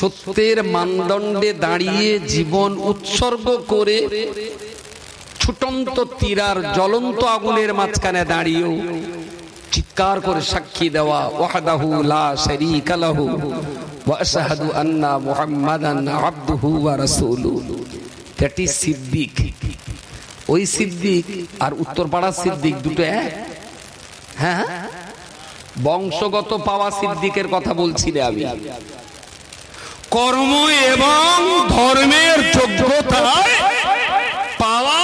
সত্যের মানদণ্ডে দাঁড়িয়ে জীবন উৎসর্গ করে ছুটন্ত তীরার জ্বলন্ত আগুনের মাঝখানে দাঁড়িয়েও চিৎকার করে সাক্ষী দেওয়া ওয়াহদাহু লা শারীকা লাহু ওয়া আশহাদু আন্না মুহাম্মাদান আবদুহু ওয়া রাসূলুহু, দ্যাট ইজ সিদ্দিক। ওই সিদ্দিক আর উত্তরপাড়ার সিদ্দিক দুটো এক? হ্যাঁ, বংশগত পাওয়া সিদ্দিকের কথা বলছি রে আমি। কর্ম এবং ধর্মের যোগ্যতায় পাওয়া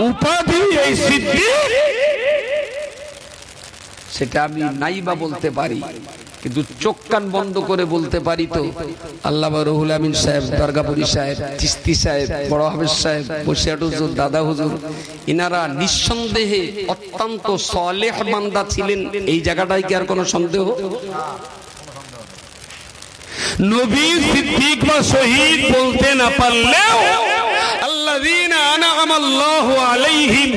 উপাধি এই সিদ্দিক, সেটা আমি নাইবা বলতে পারি, কিন্তু চোখ কান বন্ধ করে বলতে পারি তো আল্লামা রুহুল আমিন সাহেব, দরগাপুরি সাহেব, চিশতি সাহেব, বড় হাফেজ সাহেব, বসিরহাট হুজুর, দাদা হুজুর, ইনারা নিঃসন্দেহে অত্যন্ত সালেহ বান্দা ছিলেন। এই জায়গাটায় কি আর কোনো সন্দেহ? নবী, সিদ্দিক বা শহীদ বলতে না পারলেও আল্লাযীনা আনআমা আল্লাহু আলাইহিম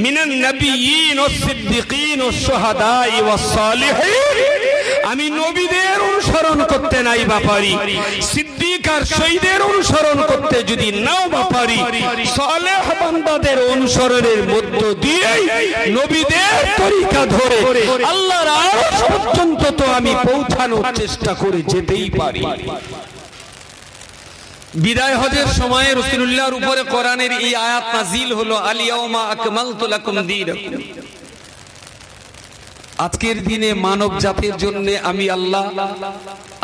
মিনান নাবিয়্যিন ওয়াস সিদ্দিকিন ওয়াস শুহাদাই ওয়াস সালিহিন, আমি নবীদের অনুসরণ করতে নাই বা পারি, সিদ্দিক আর শহীদের অনুসরণ করতে যদি নাও বা পারি, সালেহ বান্দাদের অনুসরণের মধ্য দিয়ে নবীদের তরিকা ধরে আল্লাহর আরশ পর্যন্ত তো আমি পৌঁছানোর চেষ্টা করে যেতেই পারি। বিদায় হজের সময় রাসূলুল্লাহর উপরে কোরআনের এই আয়াত নাযিল হলো, আল ইয়াউমা আকমালতু লাকুম দীনাকুম। আজকের দিনে মানব জাতির জন্য আমি আল্লাহ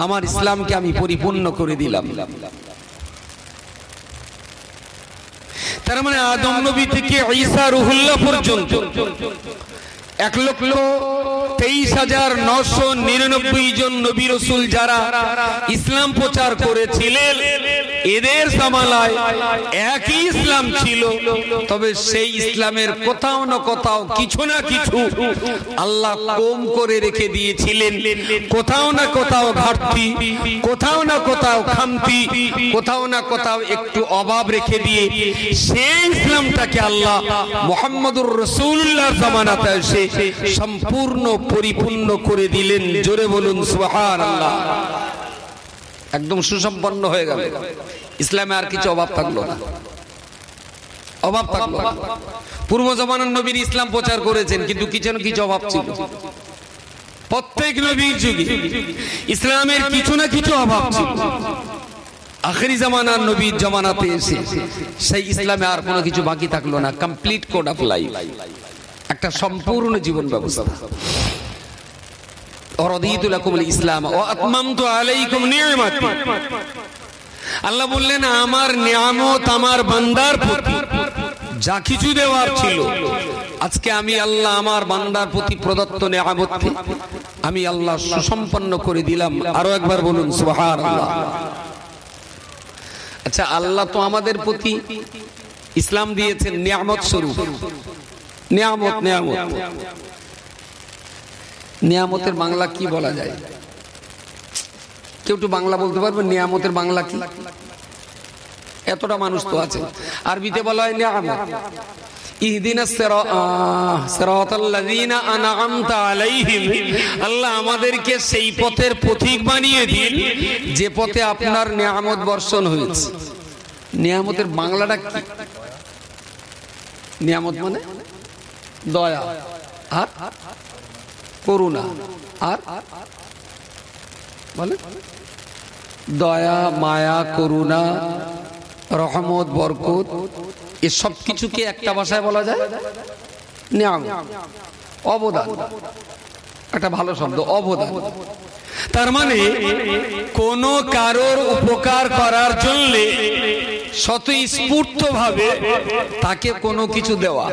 আমার ইসলামকে আমি পরিপূর্ণ করে দিলাম। তার মানে আদম নবী থেকে ঈসা রুহুল্লাহ পর্যন্ত 1,23,999 জন নবী রাসূল যারা ইসলাম প্রচার করেছিলেন, এদের জামানায় একই ইসলাম ছিল, তবে সেই ইসলামের কোথাও না কোথাও কিছু না কিছু আল্লাহ কম করে রেখে দিয়েছিলেন। কোথাও না কোথাও ঘাটতি, কোথাও না কোথাও খামতি, কোথাও না কোথাও একটু অভাব রেখে দিয়ে সেই ইসলামটাকে আল্লাহ মুহাম্মদুর রাসূলুল্লাহর জামানাতে এসে সম্পূর্ণ পরিপূর্ণ করে দিলেন। জোরে বলুন সুবহানাল্লাহ। একদম সুসম্পন্ন হয়ে গেল, ইসলামে আর কিছু অভাব থাকলো না, অভাব থাকলো না। পূর্ব জামানার নবীর ইসলাম প্রচার করেছেন, কিন্তু কিছু না কিছু অভাব ছিল। প্রত্যেক নবীর যুগে ইসলামের কিছু না কিছু অভাব ছিল। আখেরি জামানার নবীর জামানাতে এসে সেই ইসলামে আর কোনো কিছু বাকি থাকলো না। কমপ্লিট কোড অফ লাইফ, একটা সম্পূর্ণ জীবন ব্যবস্থা। আল্লাহ বললেন আমার নিয়ামত আমার বান্দার প্রতি যা কিছু দেওয়ার ছিল, আজকে আমি আল্লাহ আমার বান্দার প্রতি প্রদত্ত নিয়ামতকে আমি আল্লাহ সুসম্পন্ন করে দিলাম। আরো একবার বলুন সুবহানাল্লাহ। আচ্ছা, আল্লাহ তো আমাদের প্রতি ইসলাম দিয়েছেন নিয়ামত স্বরূপ। নিয়ামত, নিয়ামত, নিয়ামতের বাংলা কি বলা যায়? কেউ একটু বাংলা বলতে পারবে নিয়ামতের বাংলা কি? এতটা মানুষ তো আছে। আরবিতে বলা হয় নিয়ামত। ইহদিনাস সিরাতাল্লাযীনা আনআমতা আলাইহিম, আল্লাহ আমাদেরকে সেই পথের পথিক বানিয়ে দিন যে পথে আপনার নিয়ামত বর্ষণ হয়েছে। নিয়ামতের বাংলাটা কি? নিয়ামত মানে দয়া আর করুণা, আর বলে দয়া, মায়া, করুণা, রহমত, বরকত, এ সব কিছুকে একটা ভাষায় বলা যায় নিয়ামত। অবদান একটা ভালো শব্দ, অবদান। তার মানে কোন কারোর উপকার করার জন্য স্বতঃস্ফূর্ত ভাবে তাকে কোনো কিছু দেওয়া।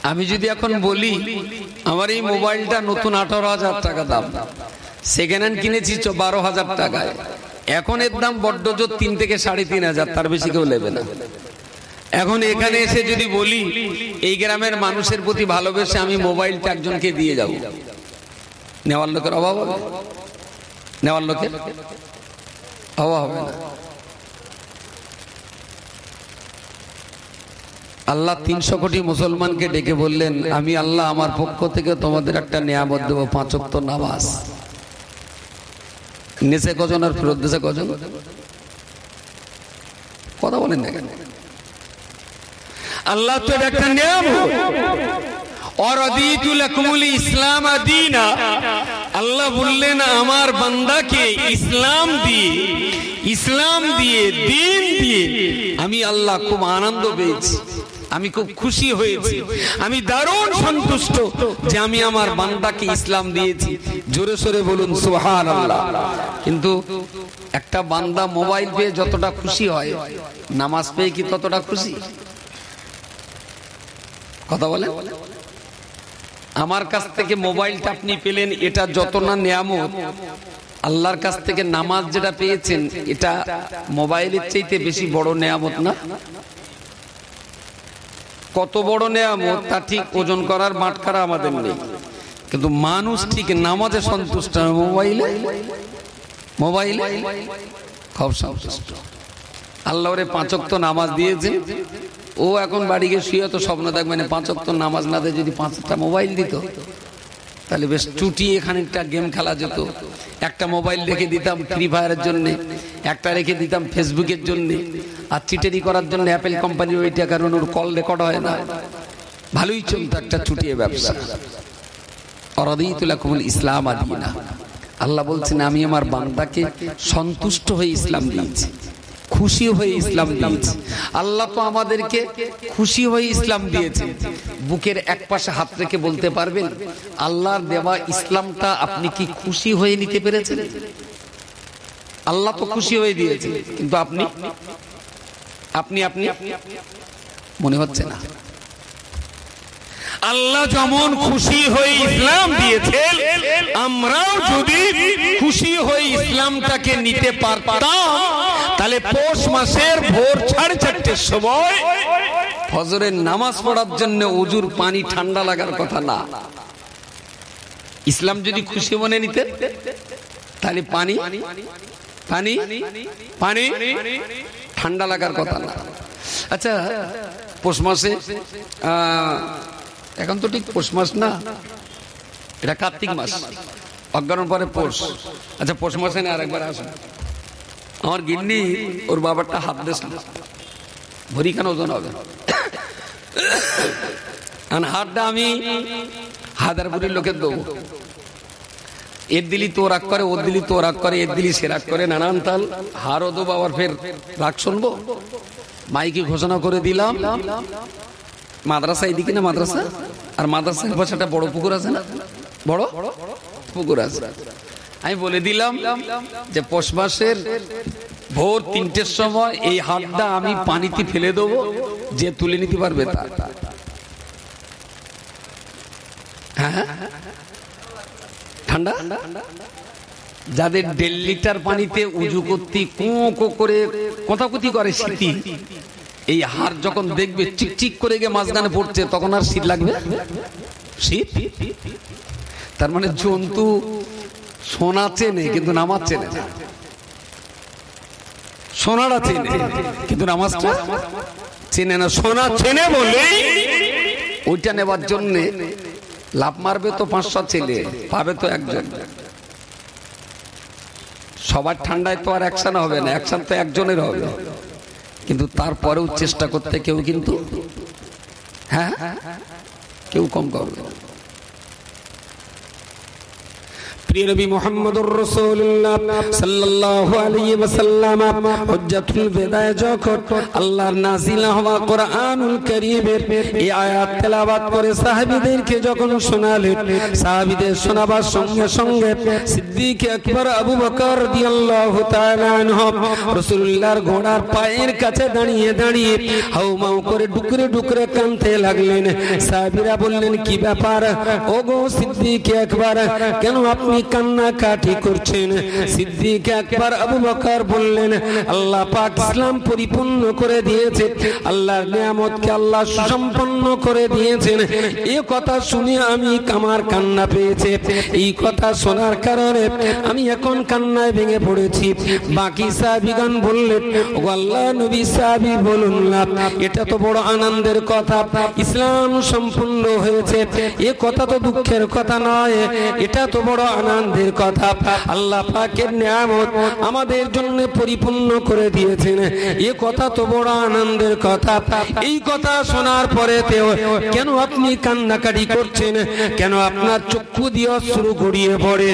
আমি যদি এখন বলি আমার এই মোবাইলটা নতুন 18,000 টাকা দাম, সেকেন্ড হ্যান্ড কিনেছি 12,000 টাকায়, এখন এর দাম বড্ড জোর 3 থেকে 3,500, তার বেশি কেউ নেবে না। এখন এখানে এসে যদি বলি এই গ্রামের মানুষের প্রতি ভালোবেসে আমি মোবাইলটা একজনকে দিয়ে যাব, নেওয়ার লোকের অভাব হবে? নেওয়ার লোকের অভাব হবে না। আল্লাহ 300 কোটি মুসলমানকে ডেকে বললেন আমি আল্লাহ আমার পক্ষ থেকে তোমাদের একটা নিয়ামত দেবো, 5 ওয়াক্ত নামাজ। নেশে কজন আর ফেরত দেশে কজন? কথা বলেন না কেন? আল্লাহ তো একটা নিয়ামত। ইসলাম দীনা, আল্লাহ বললেন আমার বান্দাকে ইসলাম দিয়ে দিন দিয়ে আমি আল্লাহ খুব আনন্দ পেয়েছি, আমি খুব খুশি হয়েছি, আমি দারুণ সন্তুষ্ট যে আমি আমার বান্দাকে ইসলাম দিয়েছি। জোরে সোরে বলুন সুবহানাল্লাহ। কিন্তু একটা বান্দা মোবাইল পেয়ে যতটা খুশি হয়, নামাজ পেয়ে কি ততটা খুশি? কথা বলেন। আমার কাছ থেকে মোবাইলটা আপনি পেলেন, এটা যত না নিয়ামত, আল্লাহর কাছ থেকে নামাজ যেটা পেয়েছেন এটা মোবাইলের চাইতে বেশি বড় নিয়ামত না? কত বড় নিয়ামত তা ঠিক ওজন করার বাটখারা আমাদের নেই, কিন্তু মানুষ ঠিক নামাজে সন্তুষ্ট, মোবাইলে খুব সন্তুষ্ট। আল্লাহ ওরে 5 ওয়াক্ত নামাজ দিয়েছে, ও এখন বাড়ি গিয়ে শুয়ে তো স্বপ্ন দেখবে না 5 ওয়াক্ত নামাজ না দিয়ে যদি 5টা মোবাইল দিত তাহলে বেশ চুটিয়ে খানিকটা গেম খেলা যেত। একটা মোবাইল রেখে দিতাম ফ্রি ফায়ারের জন্য, একটা রেখে দিতাম ফেসবুকের জন্য, আর চিটেরি করার জন্য অ্যাপেল কোম্পানির ওইটা, কারণ ওর কল রেকর্ড হয় না। ভালোই চলতো একটা চুটিয়ে ব্যবসা। অরাদিতু লাকুমুল ইসলাম দীনা, আল্লাহ বলছেন আমি আমার বান্দাকে সন্তুষ্ট হয়ে ইসলাম দিয়েছি, খুশি হয়ে ইসলাম দিয়েছি। আল্লাহ তো আমাদেরকে খুশি হয়ে ইসলাম দিয়েছে। বুকের এক পাশে হাত রেখে বলতে পারবেন আল্লাহর দেওয়া ইসলামটা আপনি কি খুশি হয়ে নিতে পেরেছেন? আল্লাহ তো খুশি হয়ে দিয়েছে, কিন্তু আপনি মনে হচ্ছে না। আল্লাহ যেমন খুশি হয়ে ইসলাম দিয়েছেন, আমরাও যদি খুশি হয়ে ইসলামটাকে নিতে পারতাম তাহলে পৌষ মাসের ভোর 4:30টার সময় ফজরের নামাজ পড়ার জন্য ওযুর পানি ঠান্ডা লাগার কথা না। ইসলাম যদি খুশি মনে নিতে তাহলে পানি ঠান্ডা লাগার কথা না। আচ্ছা, পৌষ মাসে এখন তো ঠিক পৌষ মাস না, এটা কার্তিক মাস, অজ্ঞানের পরে পৌষ। আচ্ছা, পৌষ মাসে না আরেকবার আসুন। আমার গিন্নি ওর বাবারটা হাত দিয়েছিল, ভরিখান ওজন হবে। হাতটা আমি হায়দারপুরের লোকের দেবো, এর দিলি তো রাগ করে, ওর দিলি তো রাগ করে, এর দিলি সে রাগ করে, নানান তাল হারও দেবো, আবার ফের রাগ শুনবো। মাইকে ঘোষণা করে দিলাম, মাদ্রাসা এদিকে না মাদ্রাসা, আর মাদ্রাসার পাশে একটা বড় পুকুর আছে না, বড় পুকুর আছে। আমি বলে দিলাম যে পৌষ মাসের ভোর 3টের সময় এই হাতটা আমি পানিতে ফেলে দেবো, যে তুলে নিতে পারবে তার। হ্যাঁ, ঠান্ডা যাদের 1.5 লিটার পানিতে উজু করতে কো করে কথাকুতি করে শীতি, এই হার যখন দেখবে চিকচিক করে গিয়ে মাঝখানে পড়ছে, তখন আর শীত লাগবে? শীত। তার মানে জন্তু সোনা চেনে কিন্তু নামাজ চেনে না। সোনাটা চেনে কিন্তু নামাজটা চেনে না। সোনা চেনে বলে ওইটা নেবার জন্য লাভ মারবে তো 500 ছেলে, পাবে তো একজন। সবার ঠান্ডায় তো আর অ্যাকশন হবে না, অ্যাকশন তো একজনের হবে, কিন্তু তারপরেও চেষ্টা করতে কেউ কিন্তু কেউ কম করবে। প্রিয় নবী মুহাম্মদুর রাসূলুল্লাহ সাল্লাল্লাহু আলাইহি ওয়াসাল্লাম হুজ্জাতুল বিদায় যখন আল্লাহর নাযিল হওয়া কোরআনুল কারীমের এই আয়াত তেলাওয়াত করে সাহাবীদেরকে যখন শোনালেন, সাহাবীদের শোনাবার সঙ্গে সঙ্গে সিদ্দিক আকবর আবু বকর রাদিয়াল্লাহু তাআলা আনহু রাসূলুল্লাহর ঘোড়ার পায়ের কাছে দাঁড়িয়ে দাঁড়িয়ে হাউমাউ করে ডুকরে ডুকরে কাঁদতে লাগলেন। সাহাবীরা বললেন, কি ব্যাপার ওগো সিদ্দিক আকবর, কেন আপনি কান্নাকাটি করছেন? সিদ্দিক আকবর আবু বকর বললেন, আল্লাহ পাক ইসলাম পরিপূর্ণ করে দিয়েছে, আল্লাহর নিয়ামতকে আল্লাহ সম্পন্ন করে দিয়েছেন। এই কথা শুনে আমি আমার কান্না পেয়েছে, এই কথা শোনার কারণে আমি এখন কান্নায় ভেঙে পড়েছি। বাকি সাহাবীগণ বললেন, ও আল্লাহর নবী, সাহাবী বলুন না, এটা তো বড় আনন্দের কথা, ইসলাম সম্পূর্ণ হয়েছে, এ কথা তো দুঃখের কথা নয়, এটা তো বড় আনন্দ আনন্দের কথা, আল্লাহ পাকের নিয়ামত আমাদের জন্য পরিপূর্ণ করে দিয়েছেন, এ কথা তো বড় আনন্দের কথা। এই কথা শোনার পরে কেন আপনি কান্নাকাটি করছেন? কেন আপনার চক্ষু দিয়ে অশ্রু গড়িয়ে পড়ে?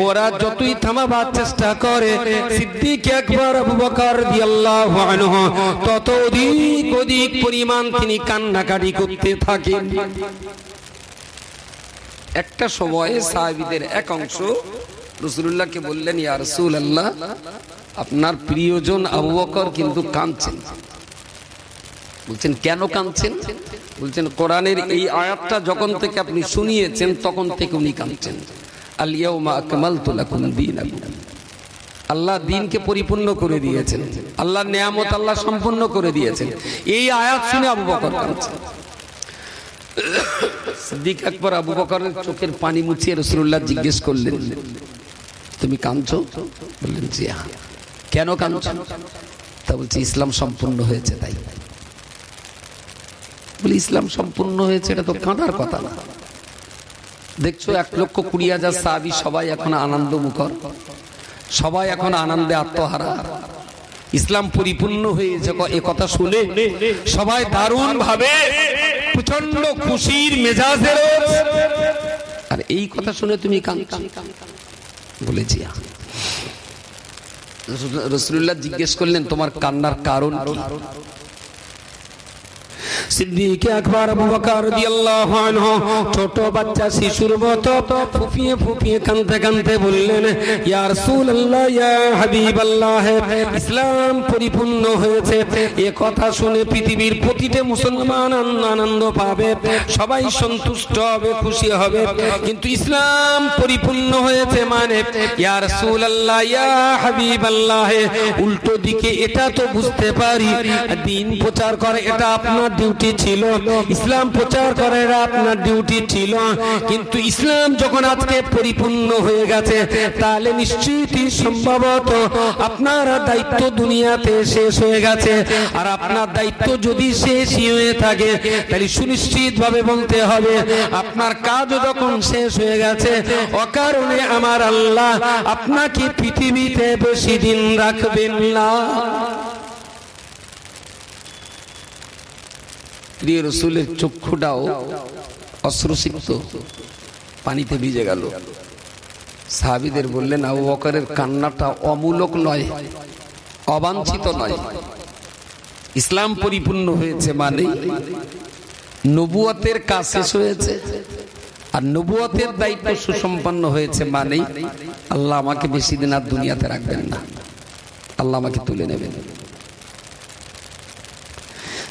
ওরা যতই থামাবার চেষ্টা করে, সিদ্দিক আকবর আবু বকর রাদিয়াল্লাহু আনহু তত অধিক পরিমাণ তিনি কান্নাকাটি করতে থাকেন। একটা সময়ে সাহাবীদের এক অংশ রাসূলুল্লাহকে বললেন, ইয়া রাসূলুল্লাহ, আপনার প্রিয়জন আবু বকর কিন্তু কাঁদছেন। বলছেন কেন কাঁদছেন? বলছেন কোরআনের এই আয়াতটা যখন থেকে আপনি শুনিয়েছেন তখন থেকে উনি কাঁদছেন। আল ইয়াউমা আকমালতু লাকুম দীনাকুম, আল্লাহ দ্বীনকে পরিপূর্ণ করে দিয়েছেন, আল্লাহর নিয়ামত আল্লাহ সম্পূর্ণ করে দিয়েছেন। এই আয়াত শুনে আবু বকর কাঁদছেন। সিদ্দিক আকবর আবু বকরের চোখের পানি মুছিয়ে রাসূলুল্লাহ জিজ্ঞেস করলেন, তুমি কাঁদছো? বললেন জি হ্যাঁ। কেন কাঁদছো? তা বলছে ইসলাম সম্পূর্ণ হয়েছে তাই। বলি ইসলাম সম্পূর্ণ হয়েছে, এটা তো কাঁদার কথা না। দেখছো 1,20,000 সাহাবী সবাই এখন আনন্দ মুখর, সবাই এখন আনন্দে আত্মহারা। ইসলাম পরিপূর্ণ হয়েছে এ কথা শুনে সবাই দারুণ ভাবে প্রচন্ড খুশির মেজাজে। আর এই কথা শুনে তুমি কাঁদছো? বলেছি। রাসূলুল্লাহ জিজ্ঞেস করলেন তোমার কান্নার কারণ কি? সিদ্দিক আকবর আবু বকর রাদিয়াল্লাহু আনহু ছোট বাচ্চা শিশুর মতো ফুপিয়ে ফুপিয়ে কাঁদতে কাঁদতে বললেন, ইয়া রাসূলুল্লাহ, ইয়া হাবিবাল্লাহ, ইসলাম পরিপূর্ণ হয়েছে এ কথা শুনে পৃথিবীর প্রতিটা মুসলমান আনন্দ পাবে, সবাই সন্তুষ্ট হবে, খুশি হবে। কিন্তু ইসলাম পরিপূর্ণ হয়েছে মানে ইয়া রাসূলুল্লাহ, ইয়া হাবিবাল্লাহ, উল্টো দিকে এটা তো বুঝতে পারি দ্বীন প্রচার করে এটা আপনার ডিউটি ছিল, ইসলাম প্রচার করার আপনার ডিউটি ছিল। কিন্তু ইসলাম যখন আজকে পরিপূর্ণ হয়ে গেছে তাহলে নিশ্চিতই সম্ভবত আপনার দায়িত্ব দুনিয়াতে শেষ হয়ে গেছে। আর আপনার দায়িত্ব যদি শেষ হয়ে থাকে তাহলে সুনিশ্চিত ভাবে বলতে হবে আপনার কাজ যখন শেষ হয়ে গেছে অকারণে আমার আল্লাহ আপনাকে পৃথিবীতে বেশি দিন রাখবেন না। প্রিয় রাসূলের চক্ষুটাও অশ্রুসিক্ত পানিতে ভিজে গেল। সাহাবীদের বললেন আবু বকরের কান্নাটা অমূলক নয়, অবাঞ্ছিত নয়। ইসলাম পরিপূর্ণ হয়েছে মানে নবুয়তের কাজ শেষ হয়েছে, আর নবুয়তের দায়িত্ব সুসম্পন্ন হয়েছে মানে আল্লাহ আমাকে বেশি দিন আর দুনিয়াতে রাখবেন না, আল্লাহ আমাকে তুলে নেবেন।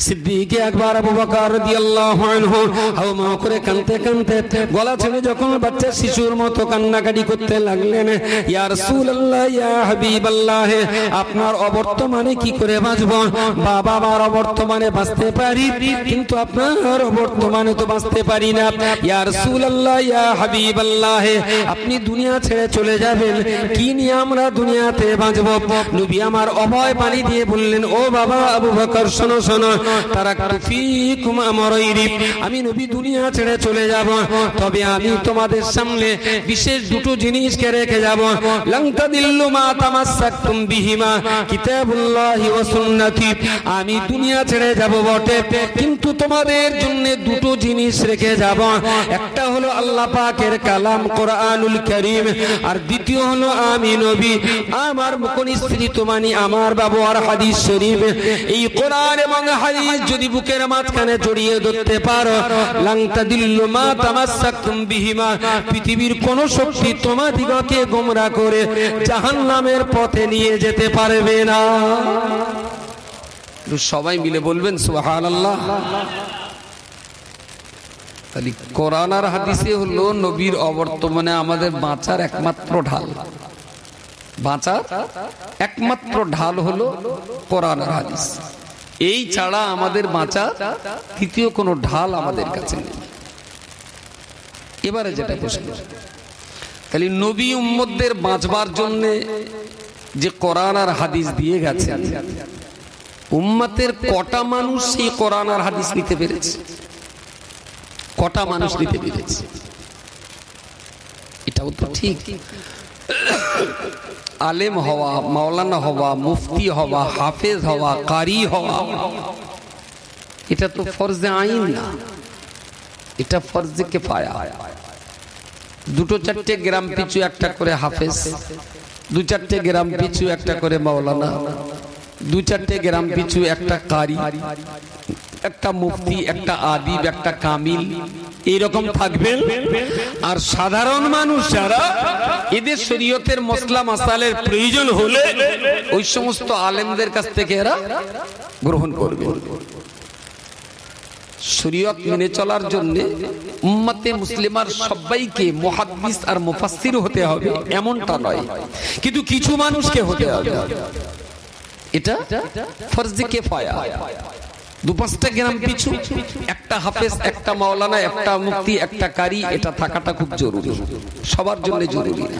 সিদ্দিক আকবর আবু বকর রাদিয়াল্লাহু আনহু হাওমা করে কাঁদতে কাঁদতে গলা ছেড়ে যখন বাচ্চা শিশুর মতো কান্নাকাটি করতে লাগলেন, ইয়া রাসূলুল্লাহ, ইয়া হাবিবাল্লাহ, আপনার অবর্তমানে কি করে বাঁচব? বাবা মার অবর্তমানে বাঁচতে পারি কিন্তু আপনার অবর্তমানে তো বাঁচতে পারি না। ইয়া রাসূলুল্লাহ, ইয়া হাবিবাল্লাহ, আপনি দুনিয়া ছেড়ে চলে যাবেন, কি নিয়ে আমরা দুনিয়াতে বাঁচব? নবী আমার অভয় পানি দিয়ে বললেন, ও বাবা আবু বকর শোনো শোনো, আমি নবী দুনিয়া ছেড়ে চলে যাব, তবে আমি তোমাদের সামনে বিশেষ দুটো জিনিসকে রেখে যাব। লান তাদিল্লু মা তামাসসাকতুম বিহিমা কিতাবুল্লাহি ওয়া সুন্নতি। আমি দুনিয়া ছেড়ে যাব বটে কিন্তু তোমাদের জন্য দুটো জিনিস রেখে যাব। একটা হলো আল্লাহ পাকের কালাম কোরআনুল কারীম, আর দ্বিতীয় হলো আমি নবী আমার মুখনিসৃত মানি আমার ব্যবহার হাদিস শরীফ। এই কোরআন এবং হাদিস যদি বুকের মাঝখানে জড়িয়ে ধরতে পারো, লান তাদিল্লু মা তামাসসাকতুম বিহিমা, পৃথিবীর কোন শক্তি তোমাদিগকে গোমরা করে জাহান্নামের পথে নিয়ে যেতে পারবে না। সবাই মিলে বলবেন সুবহানাল্লাহ। তাহলে কোরআন আর হাদিসে হলো নবীর অবর্তমানে আমাদের বাঁচার একমাত্র ঢাল। বাঁচার একমাত্র ঢাল হলো কোরআন আর হাদিস। এই ছাড়া আমাদের বাঁচা তৃতীয় কোনো ঢাল আমাদের কাছে নেই। এবারে যেটা প্রশ্ন, তাহলে নবী উম্মতদের বাঁচবার জন্য যে কোরআন আর হাদিস দিয়ে গেছে, উম্মতের কটা মানুষ সেই কোরআন আর হাদিস নিতে পেরেছে? কটা মানুষ নিতে পেরেছে? এটাও তো ঠিক। আলেম হওয়া, মাওলানা হওয়া, মুফতি হওয়া, হাফেজ হওয়া, কারি হওয়া, এটা তো ফরজে আইন না, এটা ফরজে কিফায়া। দুটো চারটে গ্রাম পিছু একটা করে হাফেজ, দু চারটে গ্রাম পিছু একটা করে মাওলানা, দু চারটে গ্রাম পিছু একটা কারি, একটা মুফতি, একটা আদিব, একটা কামিল, এইরকম থাকবেন। আর সাধারণ মানুষ যারা, এদের শরীয়তের মসলা মাসালের প্রয়োজন হলে ওই সমস্ত আলেমদের কাছ থেকে এরা গ্রহণ করবে। শরীয়ত মেনে চলার জন্য উম্মতে মুসলিমার সবাইকে মুহাদ্দিস আর মুফাসসির হতে হবে এমনটা নয়, কিন্তু কিছু মানুষকে হতে হবে। এটা ফরজে কিফায়া। দু পাঁচটা গ্রাম পিছু একটা হাফেজ, একটা মাওলানা, একটা মুফতি, একটা কারি, এটা থাকাটা খুব জরুরি। সবার জন্য জরুরি না।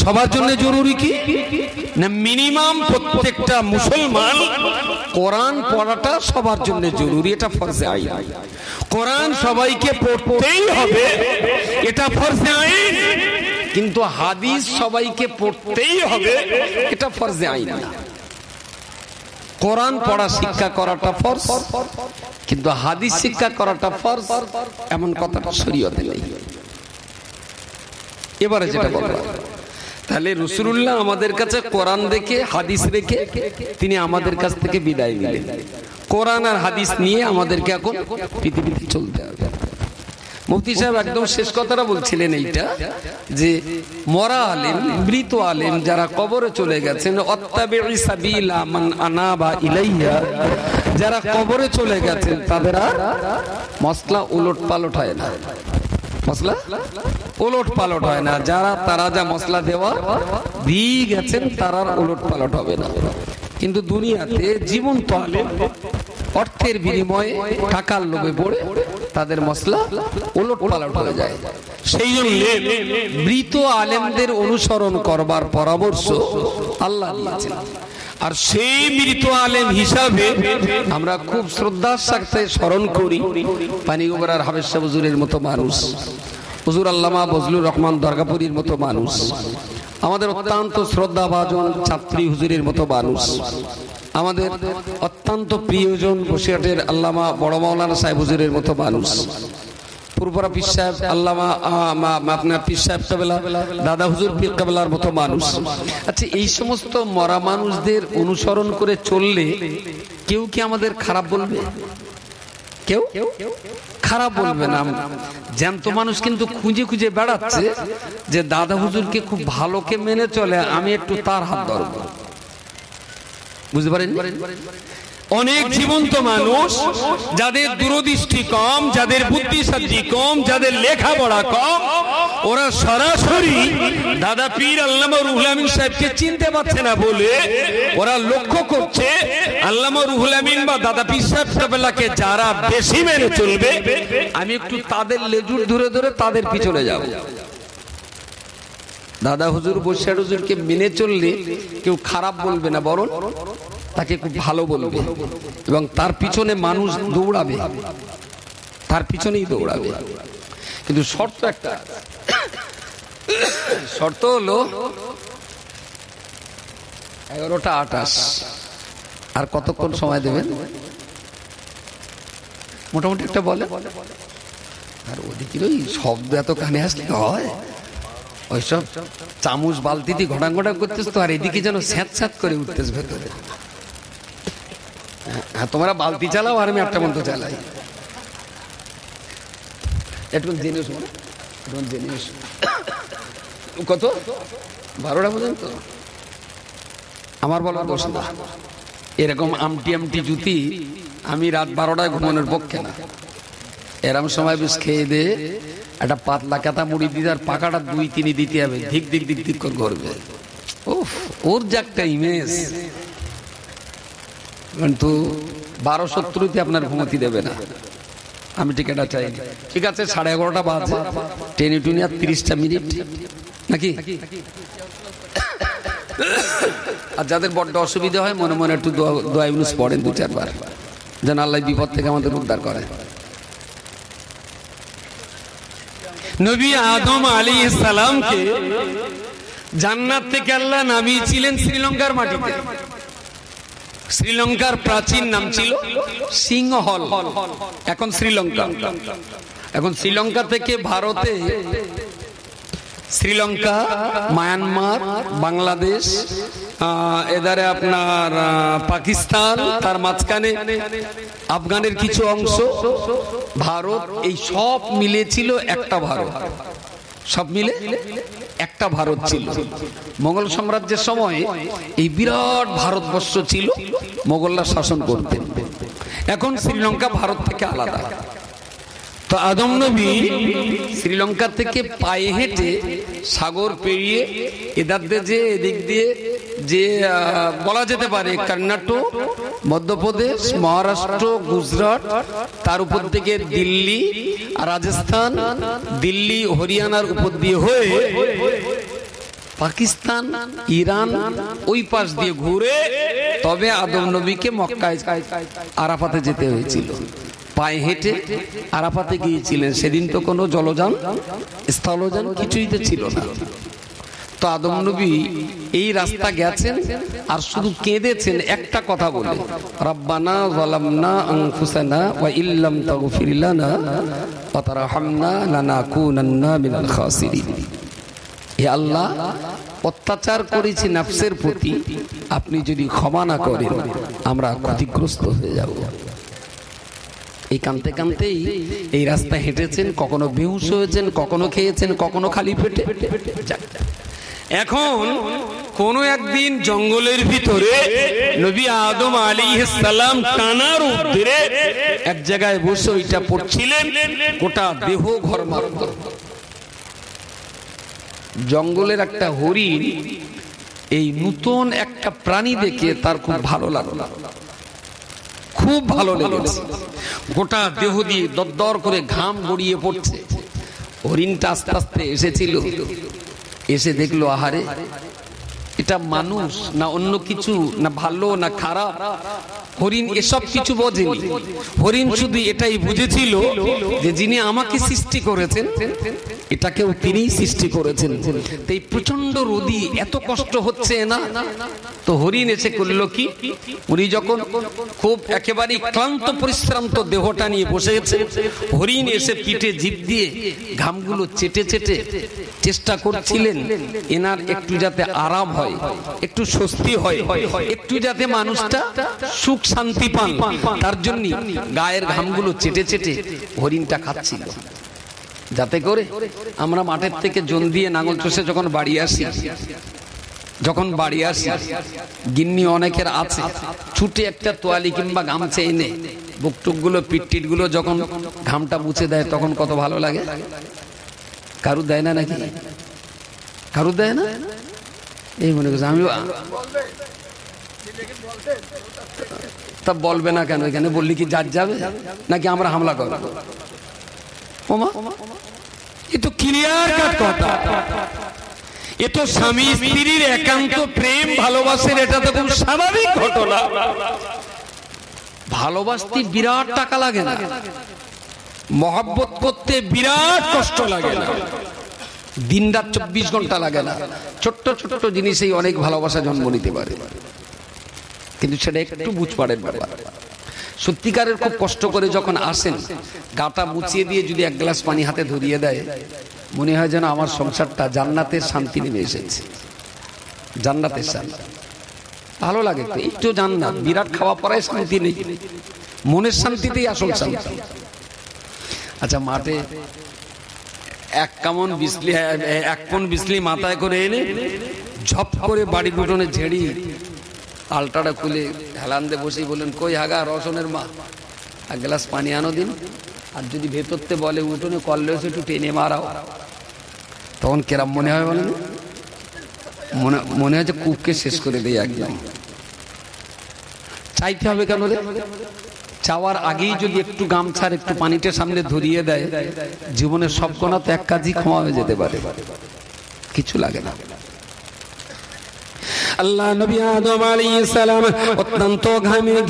সবার জন্য জরুরি কি না, মিনিমাম প্রত্যেকটা মুসলমান কোরআন পড়াটা সবার জন্য জরুরি, এটা ফরজে আইন। কোরআন সবাইকে পড়তেই হবে, এটা ফরজে আইন। কিন্তু হাদিস সবাইকে পড়তেই হবে, এটা ফরজে আইন না। কোরআন পড়া শিক্ষা করাটা ফরজ, কিন্তু হাদিস শিক্ষা করাটা ফরজ এমন কথাটা শরীয়তে নেই। এবারে যেটা বলবো, তাহলে রাসূলুল্লাহ আমাদের কাছে কোরআন দেখে হাদিস রেখে তিনি আমাদের কাছ থেকে বিদায় নিলেন। কোরআন আর হাদিস নিয়ে আমাদেরকে এখন পৃথিবীতে চলতে হবে। মুফতি সাহেব একদম শেষ কথাটা বলছিলেন এইটা, যে মরা আলেম, মৃত আলেম যারা কবরে চলে গেছেন, অত্তাবিউ সাবিলা মান আনাবা ইলাইয়া, যারা কবরে চলে গেছেন তাদের আর মসলা উলট পালট হয় না, মসলা উলট পালট হয় না। তারা যা মসলা দেওয়া দিয়ে গেছেন তারা আর উলট পালট হবে না। কিন্তু দুনিয়াতে জীবন্ত আলেম অর্থের বিনিময়ে টাকার লোভে পড়ে তাদের মসলা উলট পালট হয়ে যায়। সেই জন্য মৃত আলেমদের অনুসরণ করবার পরামর্শ আল্লাহ দিয়েছেন। আর সেই মৃত আলেম হিসাবে আমরা খুব শ্রদ্ধার সাথে স্মরণ করি পানিগোবরার হাফেজ সাহেব হুজুরের মতো মানুষ, হুজুর আল্লামা বজলুর রহমান দরগাপুরীর মতো মানুষ, আমাদের অত্যন্ত শ্রদ্ধাভাজন ছাত্রী হুজুরের মতো মানুষ, আমাদের অত্যন্ত প্রিয়জন বসিরহাটের আল্লামা বড় মাওলানা সাহেব হুজুরের মতো মানুষ, পূর্বরা পীর সাহেব আল্লামা আপনার পীর সাহেব কাবেলা দাদা হুজুর পীর কাবেলার মতো মানুষ। আচ্ছা, এই সমস্ত মরা মানুষদের অনুসরণ করে চললে কেউ কি আমাদের খারাপ বলবে? কেউ খারাপ বলবে না। জ্যান্ত মানুষ কিন্তু খুঁজে খুঁজে বেড়াচ্ছে যে দাদা হুজুরকে খুব ভালোকে মেনে চলে, আমি একটু তার হাত ধরবো। বুঝতে পারেন? অনেক জীবন্ত মানুষ যাদের দূরদৃষ্টি কম, যাদের বুদ্ধিশক্তি কম, যাদের লেখাপড়া কম, ওরা সরাসরি দাদা পীর আল্লামা রুহুল আমিন সাহেবকে চিনতে পারছে না বলে ওরা লক্ষ্য করছে আল্লামা রুহুল আমিন বা দাদা পীর সাহেব কাবেলাকে যারা বেশি মেনে চলবে, আমি একটু তাদের লেজুর ধরে ধরে তাদের পিছনে যাব। দাদা হুজুর বসিরহাট হুজুরকে মেনে চললে কেউ খারাপ বলবে না, বরং তাকে খুব ভালো বলবে এবং তার পিছনে মানুষ দৌড়াবে, তার পিছনেই দৌড়াবে। কিন্তু শর্ত একটা, শর্ত হলো 11:28। আর কতক্ষণ সময় দেবেন মোটামুটি একটা বলে। আর ওদিকে ওই শব্দ এত কানে আসলে হয়, ওইসব চামচ বালতিতে ঘটাং ঘটাং করতেছ তো, আর এদিকে যেন স্যাঁত স্যাঁত করে উঠতেছ ভেতরে। হ্যাঁ, তোমরা বালতি চালাও আর আমি একটা মন্ত্র চালাই। একটু জেনে কত 12টা পর্যন্ত আমার বলার দোষ না। এরকম আমটি আমটি জুতি আমি রাত 12টায় ঘুমানোর পক্ষে না। এরকম সময় বেশ খেয়ে দে একটা পাতলা কাতা মুড়ি দিতে আর পাকাটা 2-3 দিতে হবে, ধিক ধিক ধিক ধিক করে করবে। ওর যে একটা ইমেজ, কিন্তু 12:70 আপনার ঘুমতি দেবে না। আমি টিকেটা চাই, ঠিক আছে 11:30 বাজে, টেনে টুনি আর 30টা মিনিট নাকি। আর যাদের বড্ড অসুবিধা হয় মনে মনে একটু দোয়া ইউনুস পড়েন 2-4 বার, যেন আল্লাহ বিপদ থেকে আমাদের উদ্ধার করে। নবী আদম আলাইহিস সালামকে জান্নাত থেকে আল্লাহ নামিয়েছিলেন শ্রীলঙ্কার মাটিতে। শ্রীলঙ্কার প্রাচীন নাম ছিল সিংহল, এখন শ্রীলঙ্কা। এখন শ্রীলঙ্কা থেকে ভারতে শ্রীলঙ্কা, মায়ানমার, বাংলাদেশ, এদারে আপনার পাকিস্তান, তার মাঝখানে আফগানের কিছু অংশ, ভারত, এই সব মিলে ছিল একটা ভারত। সব মিলে একটা ভারত ছিল। মোগল সাম্রাজ্যের সময় এই বিরাট ভারতবর্ষ ছিল, মোগলরা শাসন করতেন। এখন শ্রীলঙ্কা ভারত থেকে আলাদা। তো আদম নবী শ্রীলঙ্কা থেকে পায়ে হেঁটে সাগর পেরিয়ে এদার দিয়ে এদিক দিয়ে যে বলা যেতে পারে কর্ণাটক, মধ্যপ্রদেশ, মহারাষ্ট্র, গুজরাট, তার উপর থেকে দিল্লি, রাজস্থান, দিল্লি, হরিয়ানার উপর দিয়ে হয়ে পাকিস্তান, ইরান, ওই পাশ দিয়ে ঘুরে তবে আদম নবীকে মক্কায় আরাফাতে যেতে হয়েছিল। পায়ে হেঁটে আরাফাতে গিয়েছিলেন। সেদিন তো কোনো জলযান, স্থলযান কিছুই তো ছিল না। তো আদম নবী এই রাস্তা গেছেন আর শুধু কেঁদেছেন একটা কথা বলে, রব্বানা যালামনা আনফুসানা ওয়া ইল্লাম তাগফির লানা ওয়া তারহামনা লানাকুনান্না মিনাল খাসিরিন। হে আল্লাহ, অত্যাচার করেছি নফসের প্রতি, আপনি যদি ক্ষমা না করেন আমরা ক্ষতিগ্রস্ত হয়ে যাব। এই কাঁদতে কাঁদতেই এই রাস্তা হেঁটেছেন, কখনো বেহুশ হয়েছেন, কখনো খেয়েছেন, কখনো খালি পেটে। এখন কোন একদিন জঙ্গলের ভিতরে নবী আদম আলাইহিস সালাম টানার উদ্রে এক জায়গায় বসে ওইটা পড়ছিলেন, গোটা দেহ ঘরমাক্ত। জঙ্গলের একটা হরিণ এই নতুন একটা প্রাণী দেখে তার খুব ভালো লাগলো, খুব ভালো লেগেছে। গোটা দেহ দিয়ে দরদর করে ঘাম গড়িয়ে পড়ছে। হরিণটা আস্তে আস্তে এসেছিল, এসে দেখলো আহারে এটা মানুষ না অন্য কিছু, না ভালো না খারাপ। হরিণ এসব কিছু বোঝেনি। হরিণ শুধু এটাই বুঝেছিল যে যিনি আমাকে সৃষ্টি করেছেন এটাকেও তিনিই সৃষ্টি করেছেন। এই প্রচন্ড রোদি, এত কষ্ট হচ্ছে না। তো হরিণ এসে করলো কি, উনি যখন খুব একেবারে ক্লান্ত পরিশ্রান্ত দেহটা নিয়ে বসে গেছে, হরিণ এসে পিঠে জিভ দিয়ে ঘামগুলো চেটে চেটে চেষ্টা করছিলেন এনার একটু যাতে আরাম হয়, একটু স্বস্তি হয়, একটু যাতে মানুষটা সুখ শান্তি পান, তার জন্য গায়ের ঘামগুলো চেটে চেটে হরিণটা খাচ্ছিল। যাতে করে আমরা মাঠের থেকে জন দিয়ে নাঙল চষে যখন বাড়ি আসি, গিন্নি অনেকের আছে, ছুটে একটা তোয়ালি কিংবা গামছা এনে বুকটুক গুলো, পিটটিট গুলো যখন ঘামটা মুছে দেয় তখন কত ভালো লাগে। কারু দেয় না নাকি? কারু দেয় না? এই মনে করছে আমি তা বলবে না কেন? এখানে বললি কি জাজ যাবে নাকি আমরা হামলা করব? ওমা, এ তো ক্লিয়ার কাট কথা। এ তো স্বামী স্ত্রীর একান্ত প্রেম ভালোবাসার, এটা তো খুব স্বাভাবিক ঘটনা। ভালোবাসতে বিরাট টাকা লাগে না, মহব্বত করতে বিরাট কষ্ট লাগে না, দিন রাত 24 ঘন্টা লাগে না। ছোট্ট ছোট্ট জিনিসেই অনেক ভালোবাসা জন্ম নিতে পারে, কিন্তু সেটা একটু বুঝ পারেন ব্যাপার। সত্যিকারের খুব কষ্ট করে যখন আসেন, গাটা মুছিয়ে দিয়ে যদি এক গ্লাস পানি হাতে ধরিয়ে দেয়, মনে হয় যেন আমার সংসারটা জান্নাতের শান্তি নেমে এসেছে। জান্নাতের শান্তি ভালো লাগে তো, একটু জান্নাত। বিরাট খাওয়া পড়ায় শান্তি নেই, মনের শান্তিতেই আসল শান্তি। আচ্ছা, মাঠে এক পন বিসলি মাথায় করে এনে ঝপ করে বাড়ির উঠোনে ঝেড়ি আলটাটা খুলে হেলান্দে বসে বলেন, কই হাগা রসনের মা, এক গ্লাস পানি আনো দিন। আর যদি ভেতরতে বলে উঠোনে কললে একটু টেনে মারাও, তখন কেরাম মনে হয় বলেন? মনে হয় যে কূপকে শেষ করে দেয় একদম। চাইতে হবে কেন রে? চাওয়ার আগেই যদি একটু গামছার একটু পানিটা সামনে ধরিয়ে দেয়, জীবনের সব গোনা তো এক কাজই ক্ষমা হয়ে যেতে পারে, কিছু লাগে না। আল্লাহ নবী আদম আলাইহিস সালাম অত্যন্ত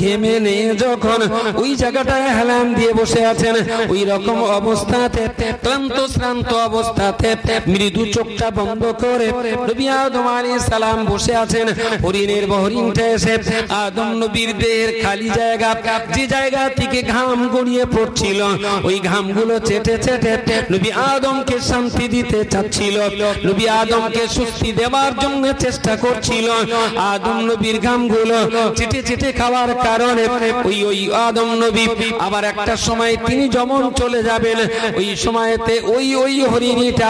ঘেমে নিয়ে যখন ওই জায়গাটায় হেলান দিয়ে বসে আছেন, ওই রকম অবস্থাতে ক্লান্ত শ্রান্ত অবস্থাতে মৃদু চোখটা বন্ধ করে নবী আদম আলাইহিস সালাম বসে আছেন। হরিণের বহরিণটা এসে আদম নবীর দেহের খালি জায়গা, যে জায়গা থেকে ঘাম গড়িয়ে পড়ছিল, ওই ঘামগুলো চেটে চেটে নবী আদমকে শান্তি দিতে চাচ্ছিল, নবী আদমকে স্বস্তি দেওয়ার জন্য চেষ্টা করছিল। আদম নবীর ঘামগুলো চেটে চেটে খাওয়ার কারণে ওই আদম নবী আবার একটা সময় তিনি যমন চলে যাবেন, ওই সময়তে ওই হরিণীটা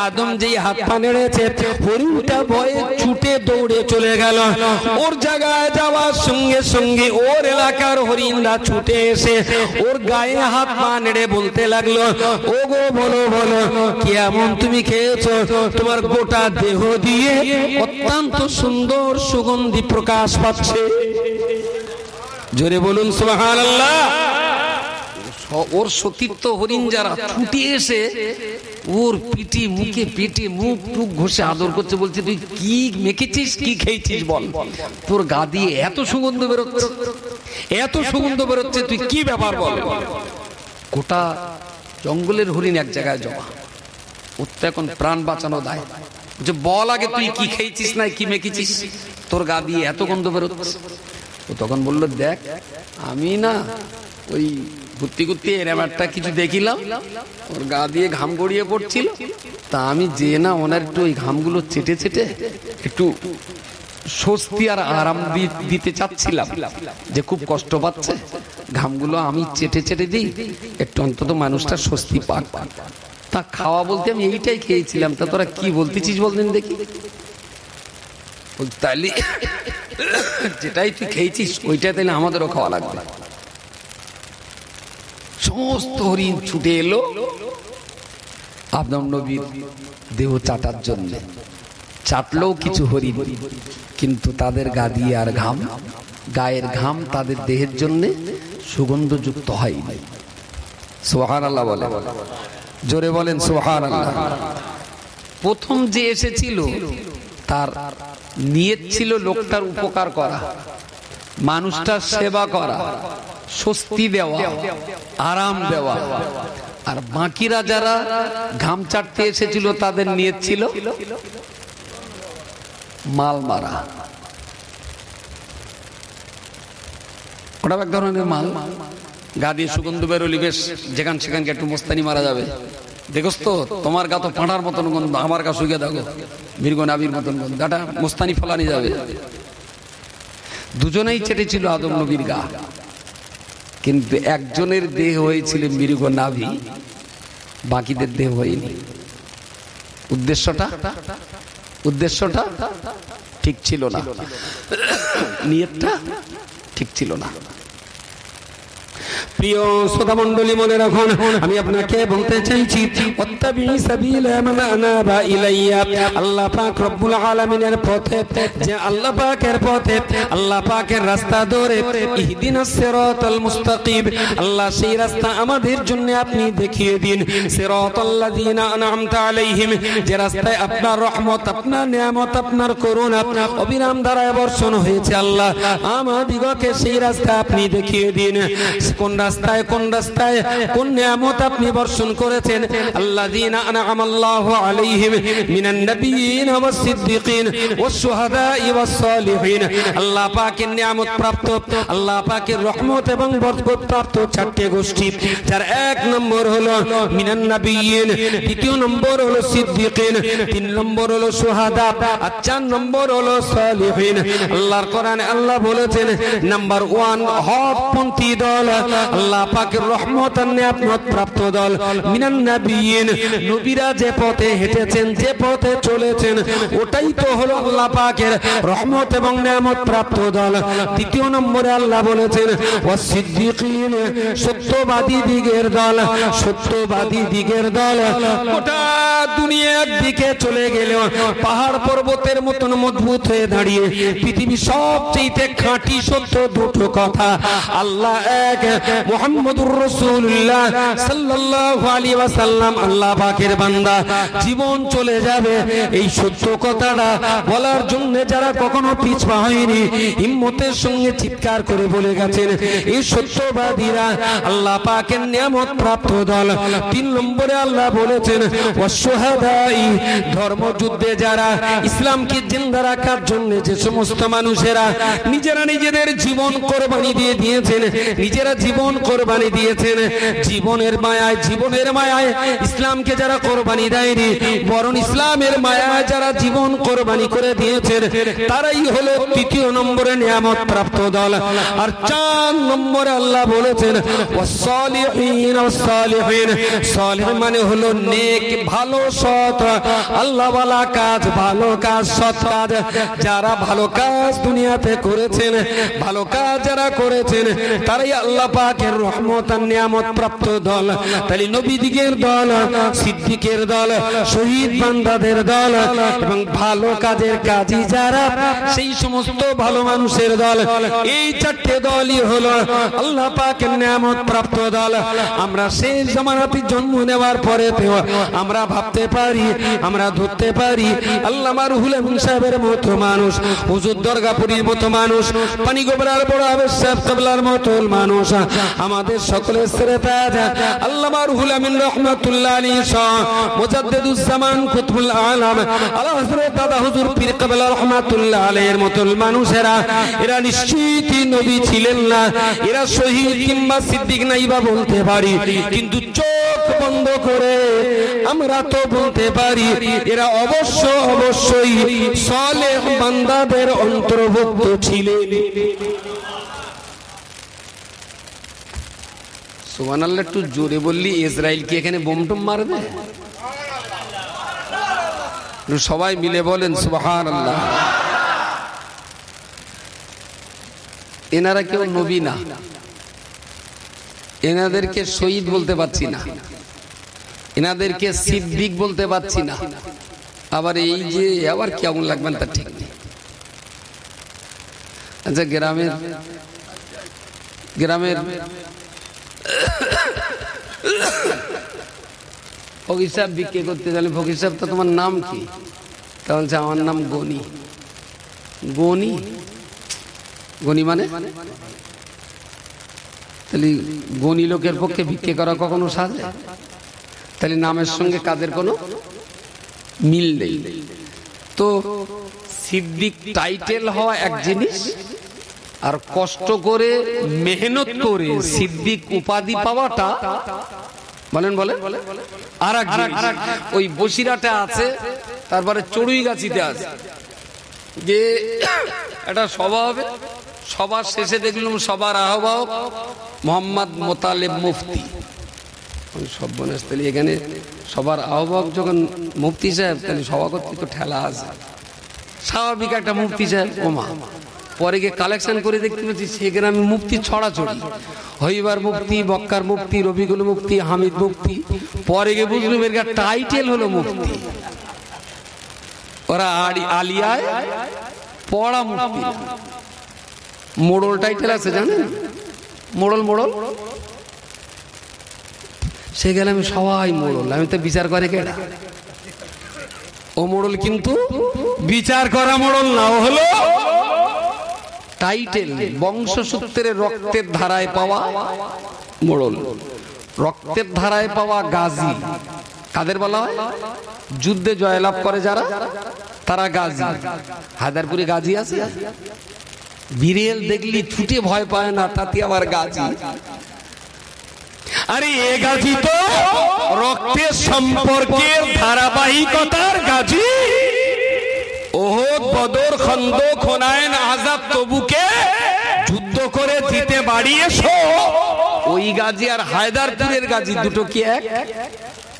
আদম যেই হাত পা নেড়েছে, হরিণটা ভয়ে ছুটে দৌড়ে চলে গেল। ওর জায়গায় যাওয়ার সঙ্গে সঙ্গে ওর এলাকার হরিণরা ছুটে এসে ওর গায়ে হাত পা নেড়ে বলতে লাগলো, ও গো বলো বলো কি এমন তুমি খেয়েছো, তোমার গোটা দেহ দিয়ে অত্যন্ত সুন্দর সুগন্ধি প্রকাশ পাচ্ছে। জোরে বলুন সুবহানাল্লাহ। ওর সতীর্থ হরিণ যারা ছুটে এসে ওর পিঠে মুখে পেটে মুখ টুক ঘষে আদর করছে, বলছে তুই কি মেখেছিস, কি খেয়েছিস বল, তোর গা দিয়ে এত সুগন্ধ বেরোচ্ছে, এত সুগন্ধ বেরোচ্ছে, তুই কি ব্যাপার বল। গোটা জঙ্গলের হরিণ এক জায়গায় জমা, ওর তো এখন প্রাণ বাঁচানো দায়, যে বল আগে তুই কি খেয়েছিস না কি মেখেছিস, তোর গা দিয়ে এত গন্ধ বেরোচ্ছে। ও তখন বললো, দেখ আমি না ওই ঘুরতে ঘুরতে এরম একটা কিছু দেখিলাম, ওর গা দিয়ে ঘাম গড়িয়ে পড়ছিল, তা আমি যে না ওনার একটু ওই ঘামগুলো চেটে চেটে একটু স্বস্তি আর আরাম দিতে চাচ্ছিলাম, যে খুব কষ্ট পাচ্ছে, ঘামগুলো আমি চেটে চেটে দিই, একটু অন্তত মানুষটা স্বস্তি পাক। তা খাওয়া বলতে আমি এইটাই খেয়েছিলাম, তা তোরা কি বলতেছিস বলতেন দেখি। তাহলে যেটাই তুই খেয়েছিস ওইটা তাহলে আমাদেরও খাওয়া লাগবে। সমস্ত হরিণ ছুটে এলো আদম নবীর দেহ চাটার জন্য। চাটলেও কিছু হরিণ, কিন্তু তাদের গা দিয়ে আর ঘাম, গায়ের ঘাম তাদের দেহের জন্য সুগন্ধযুক্ত হয়নি। সুবহানাল্লাহ বলে, জোরে বলেন সুবহানাল্লাহ। প্রথম যে এসেছিল তার নিয়ত ছিল লোকটার উপকার করা, মানুষটার সেবা করা, স্বস্তি দেওয়া, আরাম দেওয়া। আর বাকিরা যারা ঘাম চাটতে এসেছিল তাদের নিয়ত ছিল মাল মারা। ওটা এক ধরনের মাল, গা দিয়ে সুগন্ধ বেরোলি, বেশ যেখান সেখানকে একটু মোস্তানি মারা যাবে। দেখোস তো তোমার গা তো পাঁঠার মতন গন্ধ, আমার গা শুকিয়ে দেখো মৃগ নাবির মতন গন্ধ, গাটা মোস্তানি ফলানি যাবে। দুজনেই চেটেছিল আদম নবীর গা, কিন্তু একজনের দেহ হয়েছিল মৃগ নাভি, বাকিদের দেহ হয়নি। উদ্দেশ্যটা ঠিক ছিল না, নিয়তটা ঠিক ছিল না। প্রিয় শ্রোতা মণ্ডলী, মনে রাখুন, আমি আপনাকে বলতে চাইছি, ওয়াত্তাবি সাবিলা মান আনাবা ইলাইয়া। আল্লাহ পাক রব্বুল আলামিনের পথে, যে আল্লাহ পাকের পথে, আল্লাহ পাকের রাস্তা ধরে, ইহদিনাস সিরাতাল মুস্তাকিম, আল্লাহ সেই রাস্তা আমাদের জন্য আপনি দেখিয়ে দিন। সিরাতাল্লাযিনা আনআমতা আলাইহিম, যে রাস্তায় আপনার রহমত, আপনার নিয়ামত, আপনার করুণা অবিরাম ধারায় বর্ষণ হয়েছে, আল্লাহ আমাদিগকে সেই রাস্তা আপনি দেখিয়ে দিন। কোন রাস্তায় কোন নিয়ামত আপনি বর্ষণ করেছেন। আল্লাযীনা আনআমাল্লাহু আলাইহিম মিনান নাবিয়্যিন ওয়াস সিদ্দিকিন ওয়াস শুহাদাই ওয়াস সালিহিন। আল্লাহ পাকের নিয়ামত প্রাপ্ত, আল্লাহ পাকের রহমত এবং বরকত প্রাপ্ত চারটি গোষ্ঠী, যার এক নম্বর হলো মিনান নাবিয়্যিন, দ্বিতীয় নম্বর হলো সিদ্দিকিন, তিন নম্বর হলো শুহাদা, আর চার নম্বর হলো সালিহিন। আল্লাহর কোরআনে আল্লাহ বলেছেন, নাম্বার 1 হকপন্থী দল, আল্লাহ পাকের রহমত আর নিয়ামত প্রাপ্ত দল, মিনান নাবিয়্যিন, নবীরা যে পথে হেঁটেছেন, যে পথে চলেছেন, ওটাই তো হলো আল্লাহ পাকের রহমত এবং নিয়ামত প্রাপ্ত দল। দ্বিতীয় নম্বরে আল্লাহ বলেছেন ওয়াস সিদ্দিকিন, সত্যবাদী দিগের দল, সত্যবাদী দিগের দল। গোটা দুনিয়া একদিকে চলে গেলেও পাহাড় পর্বতের মতন মজবুত হয়ে দাঁড়িয়ে পৃথিবীর সবচেয়ে খাঁটি সত্য দুটো কথা, আল্লাহ এক, মুহাম্মদুর রাসূলুল্লাহ সাল্লাল্লাহু আলাইহি ওয়াসাল্লাম আল্লাহ পাকের বান্দা, জীবন চলে যাবে এই সত্য কথাটা বলার জন্য যারা কখনো পিছপা হয়নি, হিম্মতের সঙ্গে চিৎকার করে বলে গেছেন এই সত্যবাদীরা আল্লাহ পাকের নিয়ামত প্রাপ্ত দল। 3 নম্বরে আল্লাহ বলেছেন ওয়াসশুহাদাই, ধর্মযুদ্ধে যারা ইসলামকে জিন্দা রাখার জন্য যে সমস্ত মানুষেরা নিজেরা নিজেদের জীবন কোরবানি দিয়ে দিয়েছেন, নিজেরা জীবন কোরবানি দিয়েছেন, জীবনের মায়ায় ইসলামকে যারা কোরবানি দেয়নি বরং ইসলামের মায়ায় যারা জীবন কোরবানি করে দিয়েছেন, তারাই হলো 3 নম্বরে নিয়ামত প্রাপ্ত দল। আর 4 নম্বরে আল্লাহ বলেছেন ওয়াসসালিহিন, ওয়াসসালিহিন সালিহ মানে হলো নেক, ভালো, সৎ, আল্লাহওয়ালা কাজ, ভালো কাজ, সৎ কাজ। যারা ভালো কাজ দুনিয়াতে করেছেন, ভালো কাজ যারা করেছেন, তারাই আল্লাহ পাকের রহমত আর নিয়ামত প্রাপ্ত দল। তাই নবীদিগের দল, সিদ্দিকের দল, শহীদ বান্দাদের দল এবং ভালো কাজের কাজী যারা, সেই সমস্ত ভালো মানুষের দল। এই 4টে দলই হলো আল্লাহ পাকের নিয়ামত প্রাপ্ত দল। আমরা সেই জামানাতে জন্ম নেওয়ার পরে আমরা ভাবতে পারি, আমরা ধরতে পারি আল্লামা রুহুল আমিন সাহেবের মতো মানুষ, হুজুর দরগাপুরীর মতো মানুষ, পানিগোবরার বড় আবেদ সাহেব কেবলার মতো মানুষ, আমাদের সকলের শ্রেতাজ আল্লামা রুহুল আমিন রাহমাতুল্লাহ আলাইহি শাহ মুজাদ্দিদুজ জামান কুতুবুল আলাম আলা হযরত দাদা হুজুর পীর কেবলা রাহমাতুল্লাহ আলাইহির মতো মানুষেরা, এরা নিশ্চিতই নবী ছিলেন না, এরা শহীদ কিংবা সিদ্দিক নাইবা বলতে পারি, কিন্তু চোখ বন্ধ করে আমরা তো বলতে পারি এরা অবশ্যই সালেহ বান্দাদের অন্তর্ভুক্ত ছিলেন। সুবহানাল্লাহ। একটু জোরে বললি ইসরায়েল কি এখানে বোম টোম মারবে? সবাই মিলে বলেন সুবহানাল্লাহ। এনারা কেউ নবী না, এনাদেরকে শহীদ বলতে পারছি না, এনাদেরকে সিদ্দিক বলতে পারছি না। আবার এই যে আবার কেমন লাগবেন তা ঠিক নেই। আচ্ছা, গ্রামের ফকির সাহেব বিক্রি করতে গেলে, ফকির সাহেব তো তোমার নাম কি? তা বলছে আমার নাম গনি। গনি, গনি মানে তাহলে গনি লোকের পক্ষে ভিক্ষে করা কখনো সাজে? তাহলে নামের সঙ্গে কাজের কোনো মিল নেই। তো সিদ্দিক টাইটেল হওয়া এক জিনিস, আর কষ্ট করে মেহনত করে সিদ্দিক উপাধি পাওয়াটা বলেন আর এক জিনিস। ওই বসিরাটা আছে, তারপরে চড়ুইগাছিতে আছে, যে একটা সভা হবে, সবার শেষে দেখলাম সবার আহ্বায়ক মোহাম্মদ মোতালেব মুফতি। সর্বনাশ, তাহলে এখানে সবার আহ্বায়ক যখন মুফতি সাহেব, তাহলে সভাপতি তো ঠেলা আছে, স্বাভাবিক একটা মুফতি সাহেব ওমা। পরে গিয়ে কালেকশন করে দেখতে পাচ্ছি সে গ্রামে মুফতি ছড়াছড়ি, হইবার মুফতি, বক্কার মুফতি, রবিকুল মুফতি, হামিদ মুফতি। পরে গিয়ে বুঝলাম এর টাইটেল হলো মুফতি। ওরা আলিয়ায় পড়া মুফতি, মোড়ল টাইটেল আছে জানেন? মোড়ল সে গেলে আমি সবাই মোড়ল, আমি তো বিচার করে কেডা? ও মোড়ল কিন্তু বিচার করা মোড়ল না, ও হলো টাইটেল, বংশসূত্রে রক্তের ধারায় পাওয়া মোড়ল, রক্তের ধারায় পাওয়া গাজী। কাদের বলা হয়? যুদ্ধে জয়লাভ করে যারা, তারা গাজী। হায়দারপুরে গাজী আছে, বিড়েল দেখলি ছুটে ভয় পায় না, তাতে আবার গাজী। আরে এ গাজী তো রক্তের সম্পর্কের ধারাবাহিকতার গাজী। ওহদ, বদর, খন্দক, হুনাইন, আহজাব, তবুকে যুদ্ধ করে জিতে বাড়ি এসো। ওই গাজী আর হায়দারপুরের গাজী দুটো কি এক?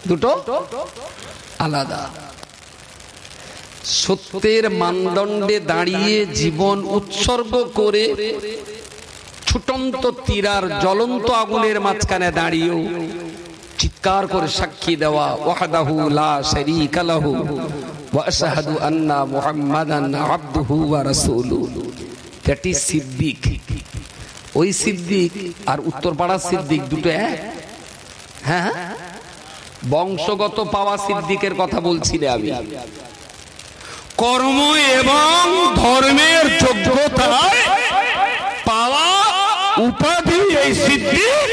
দুটো আলাদা। সত্যের মানদণ্ডে দাঁড়িয়ে জীবন উৎসর্গ করে ছুটন্ত তীরার জ্বলন্ত আগুনের মাঝখানে দাঁড়িয়েও চিৎকার করে সাক্ষী দেওয়া ওয়াহদাহু লা শারীকা লাহু ওয়া আশহাদু আন্না মুহাম্মাদান আবদুহু ওয়া রাসূলুহু, দ্যাট ইজ সিদ্দিক। ওই সিদ্দিক আর উত্তরপাড়ার সিদ্দিক দুটো এক? হ্যাঁ, বংশগত পাওয়া সিদ্দিকের কথা বলছি রে আমি। কর্ম এবং ধর্মের যোগ্যতায় পাওয়া উপাধি এই সিদ্দিক,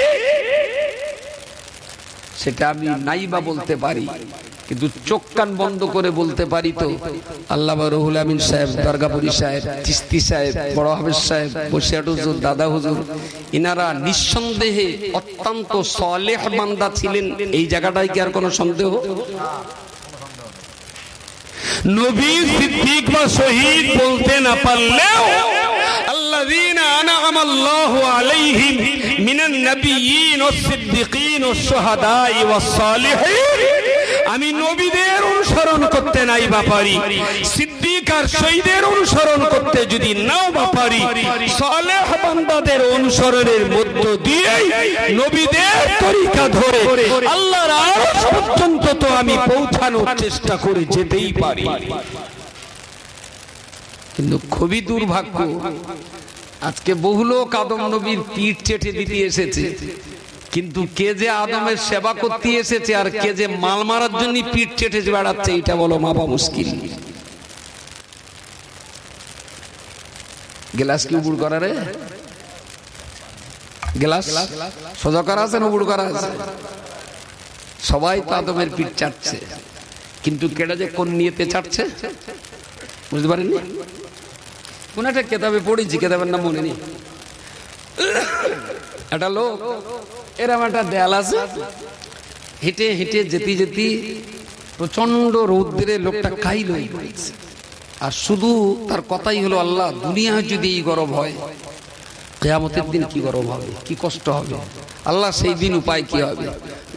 সেটা আমি নাই বা বলতে পারি, কিন্তু চোখ কান বন্ধ করে বলতে পারি তো আল্লামা রুহুল আমিন সাহেব, দরগাপুরি সাহেব, চিস্তি সাহেব, বড় হাফেজ সাহেব, বসিরহাট হুজুর, দাদা হুজুর, ইনারা নিঃসন্দেহে অত্যন্ত সালেহ বান্দা ছিলেন। এই জায়গাটায় কি আর কোনো সন্দেহ? নবী, সিদ্দিক বা শহীদ বলতে না পারলেও আল্লাযীনা আনআমা আল্লাহু আলাইহিম মিনান নাবিয়্যিন ওয়াস সিদ্দিকিন ওয়াস শুহাদাই ওয়াস সালিহিন, আমি নবীদের অনুসরণ করতে নাই বা পারি, সিদ্দিক আর শহীদের অনুসরণ করতে যদি নাও বা পারি, সালেহ বান্দাদের অনুসরণের মধ্য দিয়ে নবীদের তরিকা ধরে আল্লাহর আরশ পর্যন্ত তো আমি পৌঁছানোর চেষ্টা করে যেতেই পারি। কিন্তু খুবই দুর্ভাগ্য, আজকে বহু লোক আদম নবীর পিঠ চেটে দিতে এসেছে, কিন্তু কে যে আদমের সেবা করতে এসেছে আর কে যে মাল মারার জন্য পিঠ চেটে বেড়াচ্ছে, এটা বলো মাপা মুশকিল। গ্লাস কি উবুড় করা রে? গ্লাস সোজা করা আছে না উবুড় করা আছে? সবাই তো আদমের পিঠ চাটছে, কিন্তু কেটা যে কোন নিয়েতে চাটছে বুঝতে পারেননি? কোন একটা কেতাবে পড়েছি, কেতাবের নাম মনে নেই। একটা লোক এরম একটা দেয়াল আছে, হেঁটে হেঁটে যেতে যেতে প্রচন্ড রৌদ্রে লোকটা কাইল হয়ে পড়েছে, আর শুধু তার কথাই হলো, আল্লাহ, দুনিয়ায় যদি এই গরম হয়, কিয়ামতের দিন কি গরম হবে, কি কষ্ট হবে আল্লাহ, সেই দিন উপায় কি হবে?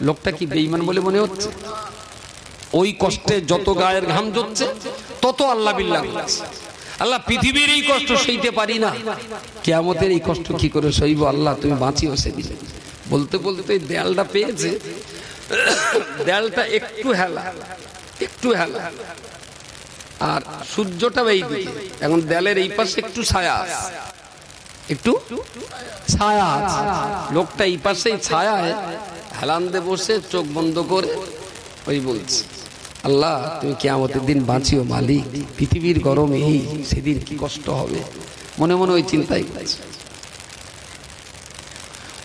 লোকটা কি বেঈমান বলে মনে হচ্ছে? ওই কষ্টে যত গায়ের ঘাম ঝরছে তত আল্লাহ বিল্লাহ বলছে, আল্লাহ, পৃথিবীর এই কষ্ট সইতে পারি না, কিয়ামতের এই কষ্ট কি করে সইব, আল্লাহ তুমি বাঁচিও সেদিন। বলতে বলতে দেয়ালটা পেয়েছে, দেয়ালটা একটু হেলা, একটু হেলা, আর সূর্যটা এই দিকে, এখন দেয়ালের এই পাশে একটু ছায়া, একটু ছায়া, লোকটা এই পাশেই ছায়ায় হেলান্দে বসে চোখ বন্ধ করে ওই বলছে, আল্লাহ তুমি কিয়ামতের দিন বাঁচিও মালিক, পৃথিবীর গরমে এই সেদিন কি কষ্ট হবে, মনে মনে ওই চিন্তাই করছে।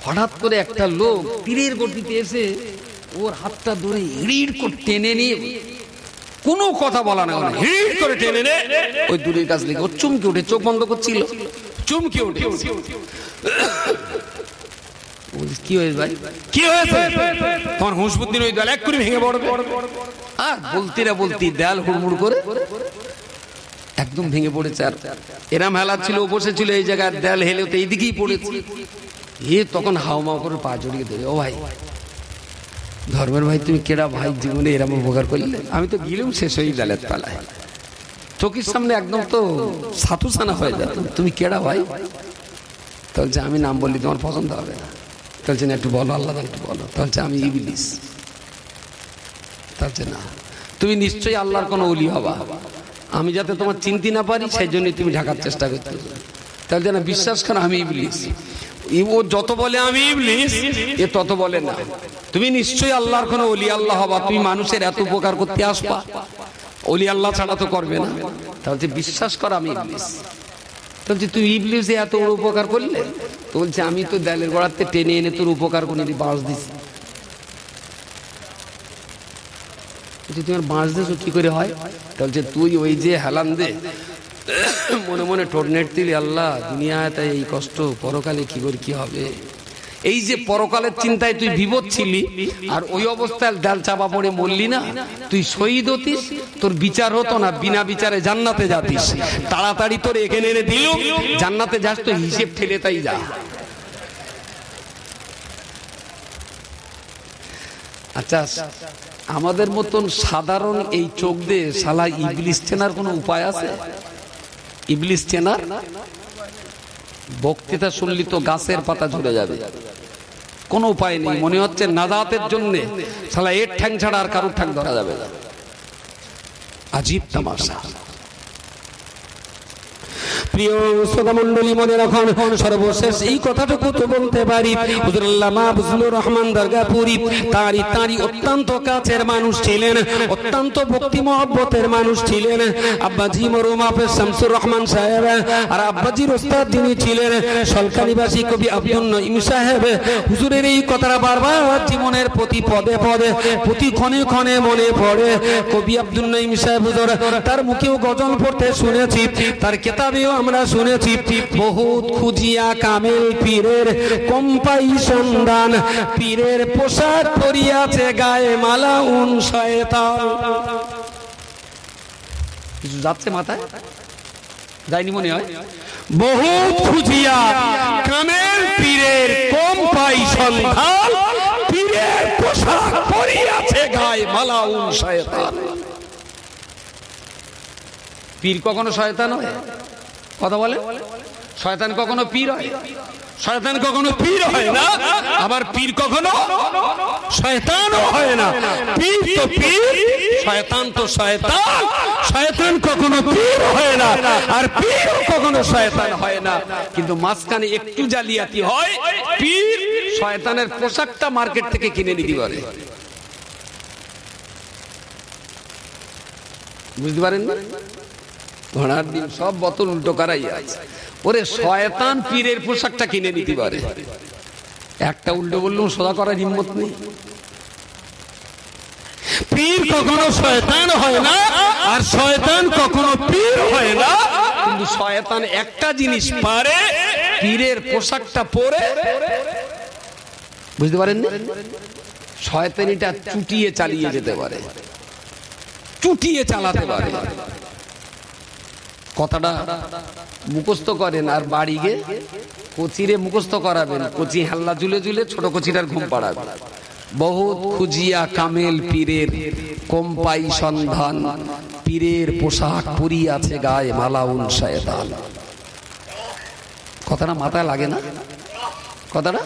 হঠাৎ করে একটা লোক তীরের গতিতে এসে ওর হাতটা ধরে হিড় করে টেনে নিয়ে, কোনো কথা বলা না, হিড় করে টেনে নে ওই দূরের কাছ থেকে, ও চমকে উঠে, চোখ বন্ধ করছিল, চমকে উঠে, কি হয়েছে ভাই, কি হয়েছে? তোমার হুঁশ বুদ্ধি ওই দেয়াল এক করে ভেঙে পড়বে, আর বলতে না বলতে দেয়াল হুড়মুড় করে একদম ভেঙে পড়েছে। আর এরাম হেলা ছিল, বসেছিল এই জায়গায়, দেয়াল হেলে তো এইদিকেই পড়েছে। এ তখন হাওমাও করে পা জড়িয়ে দেবে, ও ভাই, ধর্মের ভাই তুমি কেডা ভাই, জীবনে এরম উপকার করলে? আমি তো গিলেও শেষ হয়ে দেয়ালের তলায়, চোখের সামনে একদম তো সাতু সানা হয়ে যেত, তুমি কেডা ভাই? বলছে আমি নাম বললি তোমার পছন্দ হবে না। বলছে না, একটু বলো আল্লাহ, একটু বলো। বলছে আমি ইবলিস। বলছে না, তুমি নিশ্চয়ই আল্লাহর কোনো ওলি হবা, আমি যাতে তোমার চিনতে না পারি সেই জন্য তুমি ঢাকার চেষ্টা করতে। তাহলে না, বিশ্বাস করো আমি ইবলিস। ও যত বলে আমি ইবলিস, এ তত বলে না তুমি নিশ্চয়ই আল্লাহর কোনো ওলি আল্লাহ হবা, তুমি মানুষের এত উপকার করতে আসবা, ওলি আল্লাহ ছাড়া তো করবে না। তাহলে বিশ্বাস কর আমি ইবলিস। বলছি তুই ইবলিস এত বড় উপকার করলে? তো বলছে আমি তো দেয়ালের গোড়াতে টেনে এনে তোর উপকার করে বাঁশ দিছি। তোমার বাঁশ দিয়েছো কি করে হয়? বলছে তুই ওই যে হেলান দে মনে মনে টোরনেট দিলি, আল্লাহ দুনিয়ায় তাই এই কষ্ট, পরকালে কি করে কি হবে, এই যে পরকালের চিন্তায় তুই বিপদ ছিলি, আর ওই অবস্থায় ডাল চাপা পড়ে মরলি না, তুই শহীদ হতিস, তোর বিচার হতো না, বিনা বিচারে জান্নাতে যাতিস, তাড়াতাড়ি তোর এখানে এনে দিল, জান্নাতে যাস তো হিসেব ঠেলে তাই যা। আচ্ছা, আমাদের মতন সাধারণ এই চোখ দিয়ে শালা ইবলিস চেনার কোনো উপায় আছে? ইবলিস চেনার বক্তৃতা শুনলি তো গাছের পাতা ঝরে যাবে, কোনো উপায় নেই। মনে হচ্ছে নাজাতের জন্য শালা এর ঠ্যাং ছাড়া আর কারোর ঠ্যাং ধরা যাবে না। আজীব তামাশা। প্রিয় শ্রোতা মণ্ডলী, মনে রাখুন সর্বশেষ এই কথাটুকু তো বলতে পারি, হুজুর আল্লামা ফজলুর রহমান দরগাপুরি তারই অত্যন্ত কাছের মানুষ ছিলেন, অত্যন্ত ভক্তি মহব্বতের মানুষ ছিলেন। আব্বাজি মরহুম হাফেজ শামসুর রহমান সাহেব আর আব্বাজির ওস্তাদ যিনি ছিলেন সলকানিবাসী কবি আব্দুল নঈম সাহেব। হুজুরের এই কথাটা বারবার জীবনের প্রতি পদে পদে প্রতি ক্ষণে ক্ষণে মনে পড়ে। কবি আব্দুল নঈম সাহেব হুজুর তার মুখেও গজল পড়তে শুনেছি, তার কিতাবেও আমরা শুনেছি, বহুত খুঁজিয়া কামেল পীরের কম পাই সন্ধান, পীরের পোশাক পরিয়াছে গায়ে মালাউন শয়তান। কিছু যাচ্ছে মাথায়, যায়নি মনে হয়? বহুত খুঁজিয়া কামেল পীরের কম পাই সন্ধান, পীরের পোশাক পরিয়াছে গায়ে মালাউন শয়তান। পীর কখনো শয়তান হয়? কথা বলে, শয়তান কখনো পীর হয়? শয়তান কখনো পীর হয় না, আবার পীর কখনো শয়তানও হয় না। পীর তো পীর, শয়তান তো শয়তান। শয়তান কখনো পীর হয় না, আর পীর কখনো শয়তান হয় না। কিন্তু মাঝখানে একটু জালিয়াতি হয়, পীর শয়তানের পোশাকটা মার্কেট থেকে কিনে নিতে পারে। বুঝতে পারেন না? ঘোড়ার দিন সব বোতল উল্টো করাই আছে। ওরে শয়তান পীরের পোশাকটা কিনে নিতে পারে। একটা উল্টো বললাম, সোজা করার হিম্মত নেই। পীর কখনো শয়তান হয় না, আর শয়তান কখনো পীর হয় না। কিন্তু শয়তান একটা জিনিস পারে, পীরের পোশাকটা পরে। বুঝতে পারেন না? শয়তানিটা চুটিয়ে চালিয়ে যেতে পারে, চুটিয়ে চালাতে পারে। কথাটা মুখস্থ করেন আর বাড়ি গিয়ে কচিরে মুখস্থ করাবেন। কচি হাল্লা ঝুলে ঝুলে ছোট কচিটার ঘুম পাড়াবেন। বহুত খুঁজিয়া কামেল পীরের কম পাই সন্ধান, পীরের পোশাক পরিয়াছে গায়ে মালাউন শয়তান। কথাটা মাথায় লাগে না? কথাটা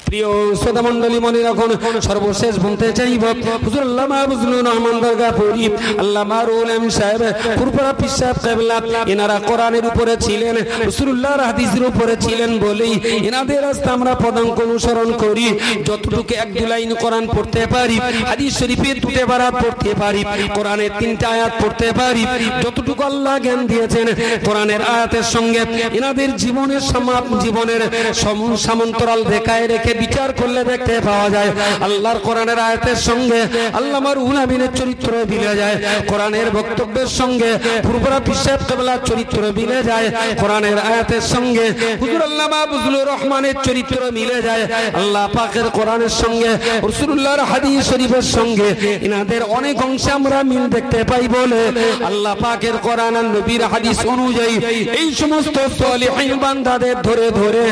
প্রিয় শ্রোতা মণ্ডলী, মনে রাখুন সর্বশেষ বলতে চাইব, হুজুর আল্লামা ফজলুর রহমান দরগাপুরি, আল্লামা রুহুল আমিন সাহেব, ফুরফুরা পীর সাহেব কিবলা, এনারা কোরআনের উপরে ছিলেন, রাসূলুল্লাহর হাদিসের উপরে ছিলেন বলেই এনাদের রাস্তা আমরা পদাঙ্ক অনুসরণ করি। যতটুকু এক দু লাইন কোরআন পড়তে পারি, হাদিস শরীফে দুটো বারাত পড়তে পারি, কোরআনের 3টা আয়াত পড়তে পারি, যতটুকু আল্লাহ জ্ঞান দিয়েছেন কোরআনের আয়াতের সঙ্গে এনাদের জীবনের সমান্তরাল দেখায় রেখে বিচার করলে দেখতে পাওয়া যায় আল্লাহর কোরআনের আয়াতের সঙ্গে আল্লামা রুহুল আমিনের চরিত্র মিলে যায়, কোরআনের বক্তব্যের সঙ্গে ফুরফুরা পীর সাহেব কিবলার চরিত্র মিলে যায়, কোরআনের আয়াতের সঙ্গে হুজুর আল্লামা ফজলুর রহমানের চরিত্র মিলে যায়, আল্লাহ পাকের কোরআনের সঙ্গে রাসূলুল্লাহর হাদিস শরীফের সঙ্গে এনাদের অনেক অংশে আমরা মিল দেখতে পাই বলে আল্লাহ পাকের কোরআন আর নবীর হাদিস অনুযায়ী এই সমস্ত সালিহিন বান্দাদের ধরে ধরে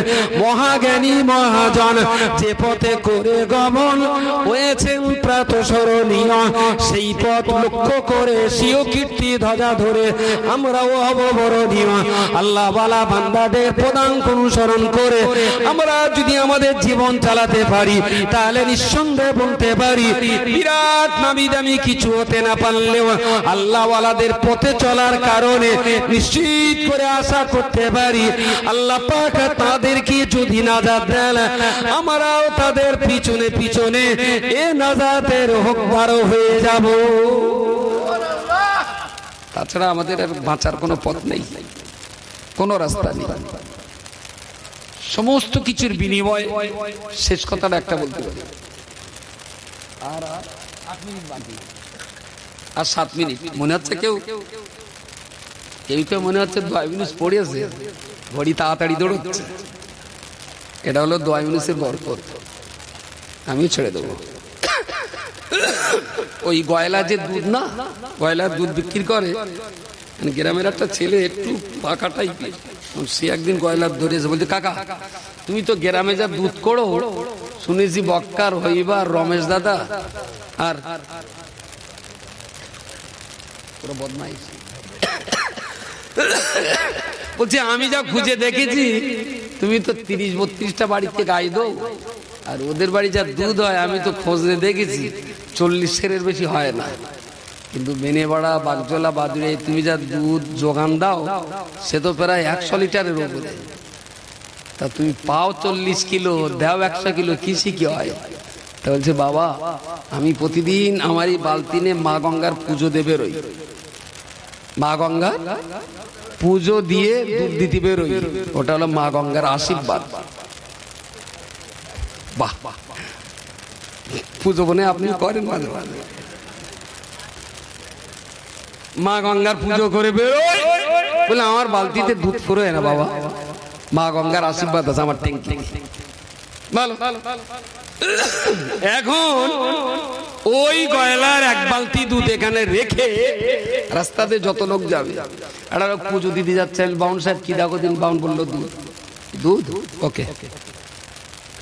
মহাজ্ঞানী মহাজন যে পথে করে গমন হয়েছেন প্রাতঃস্মরণীয়, সেই পথ লক্ষ্য করে স্বীয় কীর্তি ধ্বজা ধরে আমরাও অববরণীয়। আল্লাহ ওয়ালা বান্দাদের পদাঙ্ক অনুসরণ করে আমরা যদি আমাদের জীবন চালাতে পারি, তাহলে নিঃসন্দেহে বলতে পারি বিরাট নামি দামি কিছু হতে না পারলেও আল্লাহ ওয়ালাদের পথে চলার কারণে নিশ্চিত করে আশা করতে পারি আল্লাহ পাক তাদেরকে যদি নাজাত দেন, আমরাও তাদের পিছনে পিছনে এ নাজাতের হকদার হয়ে যাব। তাছাড়া আমাদের আর বাঁচার কোনো পথ নেই, কোনো রাস্তা নেই। সমস্ত কিছুর বিনিময় শেষ কথাটা একটা বলতে পারি, আর 8 মিনিট বাকি, আর 7 মিনিট। মনে হচ্ছে কেউ মনে হচ্ছে 2 মিনিট পড়িয়েছে, ঘড়ি তাড়াতাড়ি দৌড়চ্ছে। এটা হলো 2 মিনিটের বরকত, আমি ছেড়ে দেবো। ওই গয়লা যে দুধ না, গয়লার দুধ বিক্রি করে, গ্রামের একটা ছেলে একটু পাকা টাইপের, সে একদিন গয়লার ধরেছে, বলছে কাকা তুমি তো গ্রামে যা দুধ করো, শুনেছি বক্কার হইবার রমেশ দাদা আর বদমাইশ। বলছে আমি যা খুঁজে দেখেছি তুমি তো 30-32টা বাড়িতে গাই দো, আর ওদের বাড়ি যা দুধ হয় আমি তো খোঁজে দেখেছি 40 সেরের বেশি হয় না। কিন্তু বেনেবাড়া বাগজোলা বাদুড়ে তুমি যা দুধ যোগান দাও সে তো প্রায় 100 লিটারের উপরে। তা তুমি পাও 40 কিলো, দাও 100 কিলো, কিসি কি হয়? তা বলছে বাবা আমি প্রতিদিন আমার এই বালতিনে মা গঙ্গার পুজো দেবে রই, মা গঙ্গা পুজো দিয়ে দুধ দিতে বেরোই, ওটা হলো মা গঙ্গার আশীর্বাদ। বাহ, পুজো বনে আপনি করেন মাঝে মাঝে, মা গঙ্গার পুজো করে বেরোই বলে আমার বালতিতে দুধ ফুরোয় না বাবা, মা গঙ্গার আশীর্বাদ আছে আমার ট্যাঙ্কি। ভালো। এখন ওই গয়লার এক বালতি দুধ এখানে রেখে রাস্তাতে যত লোক যাবে, একটা লোক পুজো দিতে যাচ্ছে, বাউন সাহেব কি দেখো দিন, বাউন বললো দুধ। দুধ ওকে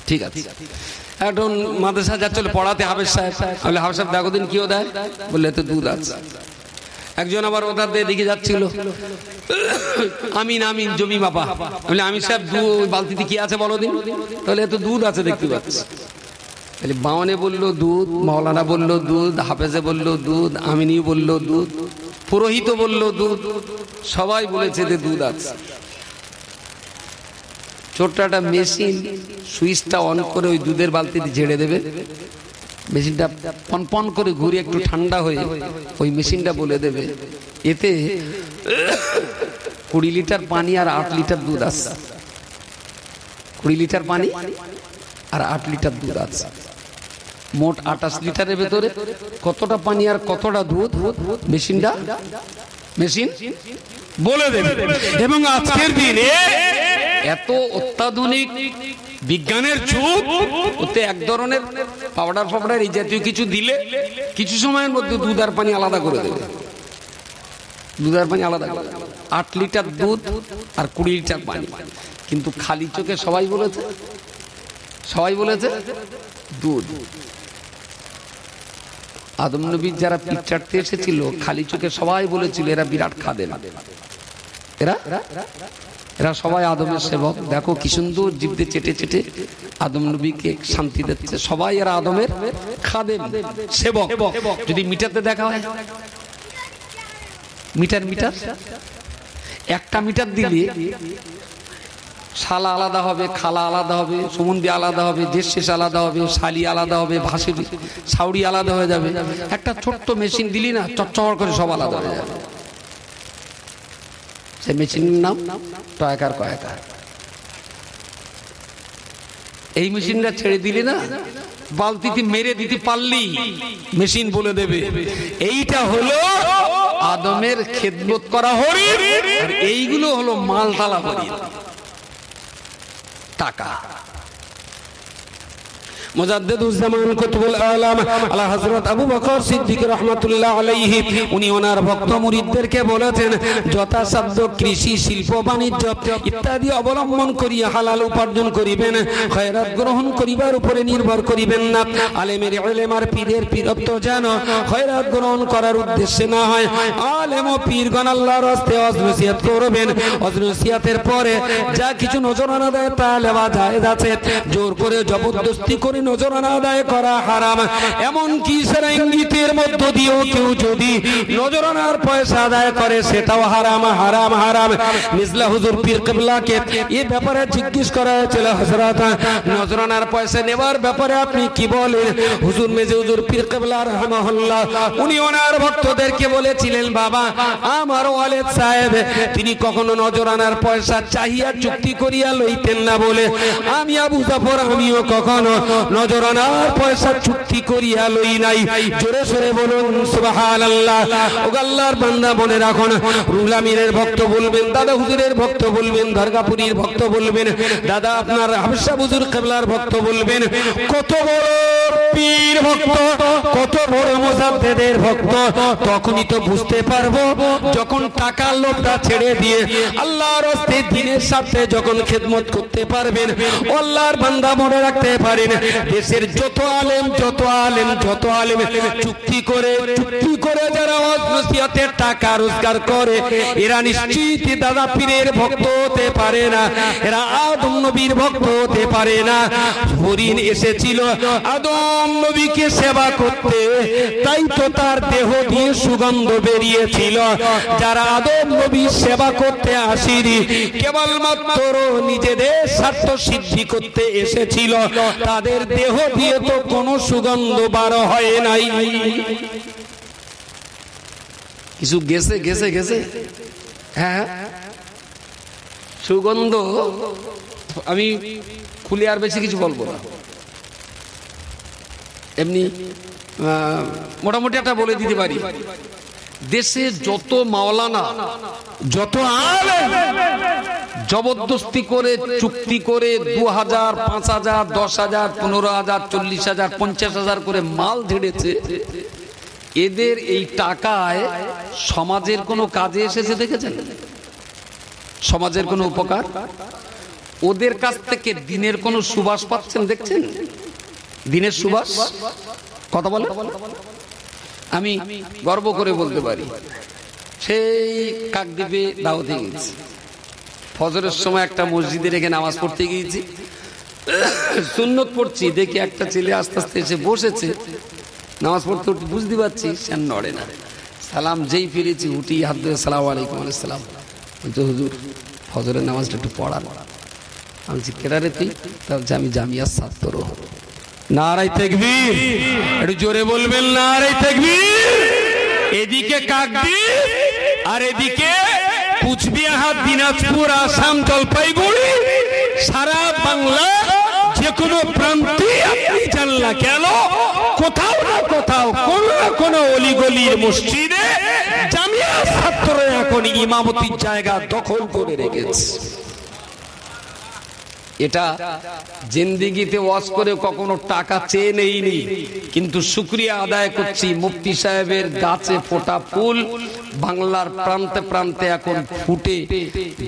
ঠিক আছে। এখন মাদ্রাসা যাচ্ছিল পড়াতে হাফেজ সাহেব, বলে হাফেজ সাহেব দেখো দিন কিও দেয়, বললে তো দুধ আছে। একজন আবার ওটার দিকে যাচ্ছিল, আমিন আমিন জমি বাবা, বলে আমিন সাহেব বালতিতে কি আছে বলো দিন, তাহলে এত দুধ আছে দেখতে পাচ্ছি। তাহলে বাউনে বললো দুধ, মাওলানা বললো দুধ, হাফেজে বললো দুধ, আমিনী বললো দুধ, পুরোহিত বললো দুধ, সবাই বলেছে যে দুধ আছে। ছোট্ট একটা মেশিন, সুইচটা অন করে ওই দুধের বালতিতে ঝেড়ে দেবে, মেশিনটা পনপন করে ঘুরে একটু ঠান্ডা হয়ে ওই মেশিনটা বলে দেবে এতে 20 লিটার পানি আর 8 লিটার দুধ আছে, 20 লিটার পানি আর 8 লিটার দুধ আছে, মোট 28 লিটারের ভেতরে কতটা পানি আর কতটা দুধ মেশিন বলে দেবে। এবং আজকের দিনে এত অত্যাধুনিক বিজ্ঞানের যুগ, ওতে এক ধরনের পাউডার এই জাতীয় কিছু দিলে কিছু সময়ের মধ্যে দুধ আর পানি আলাদা করে দেবে, দুধ আর পানি আলাদা করে। 8 লিটার দুধ আর 20 লিটার পানি, কিন্তু খালি চোখে সবাই বলেছে দুধ। আদম নবীর যারা পিঠ চাটতে এসেছিল খালি চোখে সবাই বলেছিল এরা বিরাট খাদেম, এরা সবাই আদমের সেবক। দেখো কি সুন্দর জিভে চেটে চেটে আদম নবীকে শান্তি দিচ্ছে, সবাই এরা আদমের খাদেম সেবক। যদি মিটারতে দেখা হয়, মিটার একটা মিটার দিলে শালা আলাদা হবে, খালা আলাদা হবে, সুমন্দি আলাদা হবে, দেশ শেষ আলাদা হবে, শালি আলাদা হবে, ভাসি সাউরি আলাদা হয়ে যাবে। একটা ছোট্ট মেশিন দিলি না চচ্চর করে সব আলাদা হয়ে যাবে। সেই মেশিনের নাম টয়কার কয়কার। এই মেশিনটা ছেড়ে দিলি না, বালতিতে মেরে দিতে পারলি মেশিন বলে দেবে এইটা হলো আদমের খেদমত করা হরিণ, আর এইগুলো হলো মালতালা হরিণ, টাকা। মুজাদ্দিদুজ্জামান কুতুবুল আলাম আলা হযরত আবু বকর সিদ্দিক রাহমাতুল্লাহ আলাইহি, উনি ওনার ভক্ত মুরিদদেরকে বলেছেন যথাসাধ্য কৃষি, শিল্প, বাণিজ্য ইত্যাদি অবলম্বন করিয়া হালাল উপার্জন করিবেন, খয়রাত গ্রহণ করিবার উপরে নির্ভর করিবেন না। আলেমের ইলম আর পীরের পীরত্ব যেন খয়রাত গ্রহণ করার উদ্দেশ্যে না হয়। আলেম ও পীরগণ আল্লাহর রাস্তায় ওয়াজ নসিহত করবেন, ওয়াজ নসিহতের পরে যা কিছু নজরানা দেয় তা লেওয়া জায়েজ আছে, জোর করে জবরদস্তি করে নজরানা আদায় করা হারাম। এমন কি সেরা ইঙ্গিতের মধ্য দিয়েও কেউ যদি নজরানার পয়সা আদায় করে সেটাও হারাম। মিজলা হুজুর পীর কিবলাকে এই ব্যাপারে জিজ্ঞেস করা হয়েছিল, হযরত নজরানার পয়সা নেওয়ার ব্যাপারে আপনি কি বলেন? হুজুর মেজে হুজুর পীর কিবলা রাহমাহুল্লাহ উনি ওনার ভক্তদেরকে বলেছিলেন, বাবা আমার ওয়ালেদ সাহেব তিনি কখনো নজরানার পয়সা চাহিয়া চুক্তি করিয়া লইতেন না বলে আমি আবু জাফর আমিও কখনো নজরানার পয়সা চুক্তি করিয়া লই নাই। জোরে সোরে বলুন সুবহানাল্লাহ। ও আল্লাহর বান্দা মনে রাখুন, রুহুল আমিনের ভক্ত বলবেন, দাদা হুজুরের ভক্ত বলবেন, দরগাপুরীর ভক্ত বলবেন, দাদা আপনার হাবশা হুজুর কিবলার ভক্ত বলবেন, কত বড় পীর ভক্ত, কত বড় মুজাদ্দিদের ভক্ত, তখনই তো বুঝতে পারবো যখন টাকার লোভটা ছেড়ে দিয়ে আল্লাহর রাস্তায় দ্বীনের সাথে যখন খেদমত করতে পারবেন। আল্লাহর বান্দা মনে রাখতে পারেন দেশের যত আলেম চুক্তি করে যারা ওয়াজ টাকা রোজগার করে এরা নিশ্চিত দাদা পীরের ভক্ত হতে পারে না, এরা আদম নবীর ভক্ত হতে পারে না। হরিণ এসেছিল আদম নবীকে সেবা করতে, তাই তো তার দেহ দিয়ে সুগন্ধ বেরিয়েছিল। যারা আদম নবীর সেবা করতে আসেনি, কেবলমাত্র নিজেদের স্বার্থ সিদ্ধি করতে এসেছিল, তাদের দেহ দিয়ে তো কোনো সুগন্ধ বার হয় নাই। কিছু গেছে হ্যাঁ সুগন্ধ আমি খুলে আর বেশি কিছু বলবো না, এমনি মোটামুটি একটা বলে দিতে পারি। দেশে যত মাওলানা যত আলেম জবরদস্তি করে চুক্তি করে 2000, 5000, 10,000, 15,000, 40,000, 50,000 করে মাল ঝেড়েছে, এদের এই টাকায় সমাজের কোনো কাজে এসেছে দেখেছেন? সমাজের কোনো উপকার? ওদের কাছ থেকে দিনের কোনো সুবাস পাচ্ছেন দেখছেন? দিনের সুবাস কথা বলে আমি গর্ব করে বলতে পারি, সেই কাকদ্বীপে দাওয়াতে গেছি, ফজরের সময় একটা মসজিদে রেখে নামাজ পড়তে গিয়েছি, সুন্নত পড়ছি, দেখি একটা ছেলে আস্তে আস্তে এসে বসেছে, নামাজ পড়তে উঠে বুঝতে পারছি সে নড়ে না, সালাম যেই ফিরেছি উঠি হাত ধরে সালাম আলাইকুম আলাইসালাম, বলতো হুজুর ফজরের নামাজটা একটু পড়ান। আমি বলছি কেডারে তুই? তাহলে আমি জামিয়ার ছাত্র। নারায়ে তাকবীর, একটু জোরে বলবেন নারায়ে তাকবীর। এদিকে কাকদ্বীপ আর এদিকে কুচবিহার, দিনাজপুর, আসাম, জলপাইগুড়ি, সারা বাংলা যে কোনো প্রান্তে আপনি যান না কেন, কোথাও না কোথাও কোন না কোন অলিগলির মসজিদে জামিয়া ছাত্র এখন ইমামতির জায়গা দখল করে রেখেছে। এটা জিন্দেগিতে ওয়াজ করে কখনো টাকা চেয়ে নেইনি, কিন্তু শুকরিয়া আদায় করছি মুফতি সাহেবের গাছে ফোটা ফুল বাংলার প্রান্তে প্রান্তে এখন ফুটে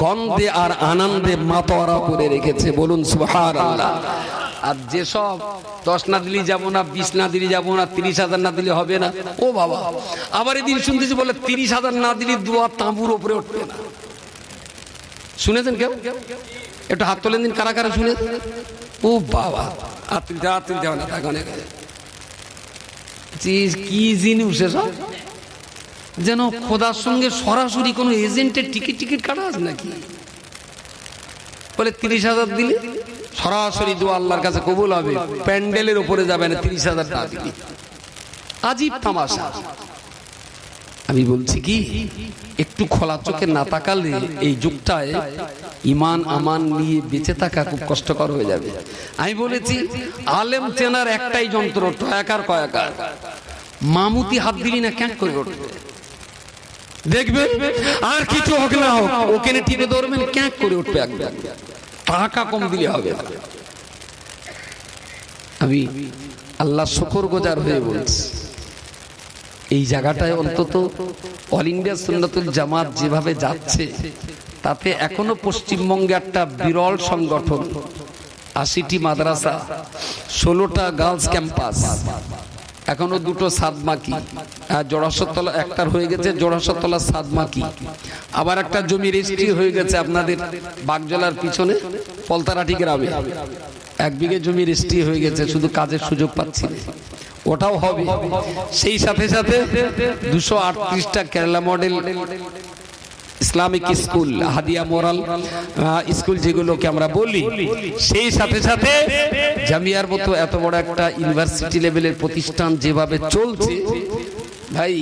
গন্ধে আর আনন্দে মাতোয়ারা করে রেখেছে, বলুন সুবহানাল্লাহ। আর যেসব 10 না দিলে যাবো না, 20 না দিলে যাবো না, 30,000 না দিলে হবে না, ও বাবা, আবার এদিন শুনতেছি বলে 30,000 না দিলে দুয়া তাঁবুর উপরে উঠবে না। শুনেছেন কেউ? একটু হাত তোলেন দিন কারা কারা শুনে। ও বাবা, কি জিনিস এসব, যেন খোদার সঙ্গে সরাসরি কোন এজেন্টের টিকিট কাটা আছে নাকি? বলে 30,000 দিলে সরাসরি দোয়া আল্লাহর কাছে কবুল হবে, প্যান্ডেলের উপরে যাবে না 30,000 টাকা দিলে। আজীব তামাশা। আমি বলছি কি, একটু খোলা চোখে না তাকালে এই যুগটায় ইমান আমান নিয়ে বেঁচে থাকা খুব কষ্টকর হয়ে যাবে। আমি বলেছি আলেম চেনার একটাই যন্ত্র, টয়াকার কয়াকার। মামুতি হাত দিলি না ক্যাঁক করে উঠবে, দেখবে আর কিছু হোক না হোক ওকে টিপে ধরবেন, ক্যাঁক করে উঠবে একদম, টাকা কম দিলে হবে। আমি আল্লাহ শুকরগুজার হয়ে বলছি, এই জায়গাটায় অন্তত অল ইন্ডিয়া সুন্নাতুল জামাত যেভাবে যাচ্ছে, তাতে এখনো পশ্চিমবঙ্গে একটা বিরল সংগঠন, 80টি মাদ্রাসা, 16টা গার্লস ক্যাম্পাস, এখনো 2টো সাদমাকি, জোড়াশতলা একটার হয়ে গেছে, জোড়াশতলা সাদমাকি, আবার একটা জমি রেজিস্ট্রি হয়ে গেছে আপনাদের বাগজলার পিছনে পলতারাটি গ্রামে, 1 বিঘে জমি রেজিস্ট্রি হয়ে গেছে, শুধু কাজের সুযোগ পাচ্ছি না, ওটাও হবে। সেই সাথে সাথে 238টা কেরালা মডেল ইসলামিক স্কুল, হাদিয়া মোরাল স্কুল যেগুলোকে আমরা বলি, সেই সাথে সাথে জামিয়ার মতো এত বড় একটা ইউনিভার্সিটি লেভেলের প্রতিষ্ঠান যেভাবে চলছে, ভাই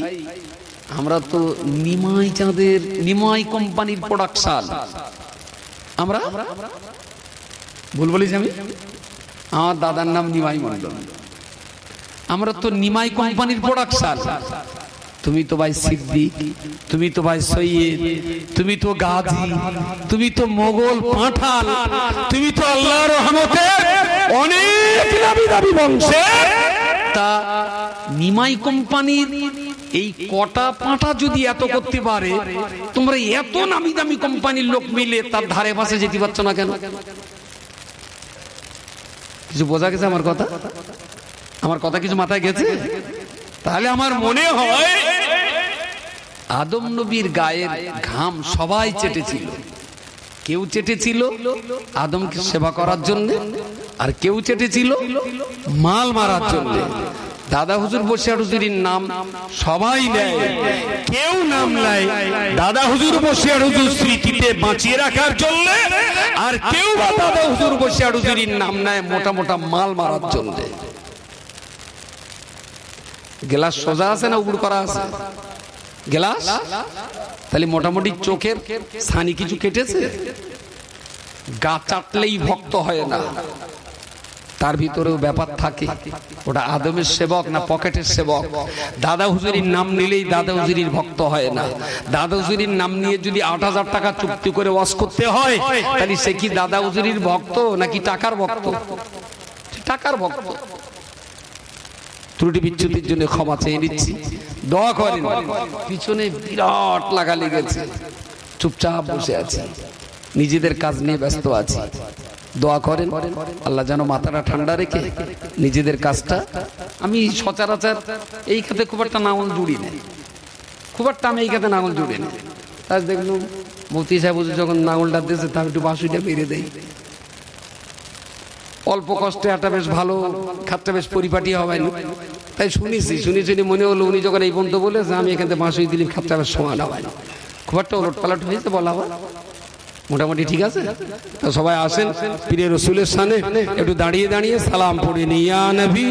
আমরা তো নিমাই চাঁদের নিমাই কোম্পানির প্রোডাকশন, আমরা ভুল বলি যে আমি, আমার দাদার নাম নিমাই মন্ডল, আমরা তো নিমাই কোম্পানির প্রোডাকশন। তুমি তো ভাই সিদ্দিক, তুমি তো ভাই সৈয়দ, তুমি তো গাজী, তুমি তো মোগল পাঠান, তুমি তো আল্লাহর রহমতে অনেক নামি দামি বংশে। তা নিমাই কোম্পানির এই কটা পাঁঠা যদি এত করতে পারে, তোমরা এত নামি দামি কোম্পানির লোক মিলে তার ধারে পাশে যেতে পারছো না কেন? কিছু বোঝা গেছে আমার কথা? আমার কথা কিছু মাথায় গেছে? তাহলে আমার মনে হয় আদম নবীর গায়ের ঘাম সবাই চেটেছিল। কেউ চেটেছিল আদমকে সেবা করার জন্য, আর কেউ চেটেছিল মাল মারার জন্য। দাদা হুজুর বসিয়ার হুজুরির নাম সবাই নেয়, কেউ নাম নেয় দাদা হুজুর বসিয়ার হুজুর স্মৃতিতে বাঁচিয়ে রাখার জন্য, আর কেউ বা দাদা হুজুর বসিয়ার হুজুরির নাম নেয় মোটা মোটা মাল মারার জন্য। গ্লাস সোজা আছে না উগুড় করা আছে? গ্লাস তাহলে মোটামুটি চোখের ছানি কিছু কেটেছে। গা চাটলেই ভক্ত হয় না, তার ভিতরেও ব্যাপার থাকে। ওটা আদমের সেবক না পকেটের সেবক? দাদা হুজুরির নাম নিলেই দাদা হুজুরির ভক্ত হয় না। দাদা হুজুরির নাম নিয়ে যদি 8,000 টাকা চুক্তি করে ওয়াজ করতে হয়, তাহলে সে কি দাদা হুজুরির ভক্ত নাকি টাকার ভক্ত? টাকার ভক্ত। ত্রুটি বিচ্যুতির জন্য ক্ষমা চেয়ে নিচ্ছি, দোয়া করেন। পিছনে বিরাট লাগা লেগেছে, চুপচাপ বসে আছি, নিজেদের কাজ নিয়ে ব্যস্ত আছি। দোয়া করেন আল্লাহ যেন মাথাটা ঠান্ডা রেখে নিজেদের কাজটা। আমি সচরাচর এই খাতে খুব একটা নাঙল জুড়ি নেই, খুব একটা আমি এই খাতে নাঙল জুড়ি নেই। তাই দেখলাম মুফতি সাহেব যখন নাঙলটা দিয়েছে তার একটু বাঁশুইটা মেরে দেয়। অল্প কষ্টে একটা বেশ ভালো খাতটা বেশ পরিপাটি হবে না, তাই শুনি মনে হলো উনি যখন এই বন্ধু বলেছে আমি এখান থেকে বাঁশুই দিলি খাতটা বেশ সমান হবে না। খুব একটা ওলট পালট হয়েছে বলা হয়, মোটামুটি ঠিক আছে। তো সবাই আসেন পীরে রসুলের সামনে একটু দাঁড়িয়ে দাঁড়িয়ে সালাম পড়ে নিয়া নবী।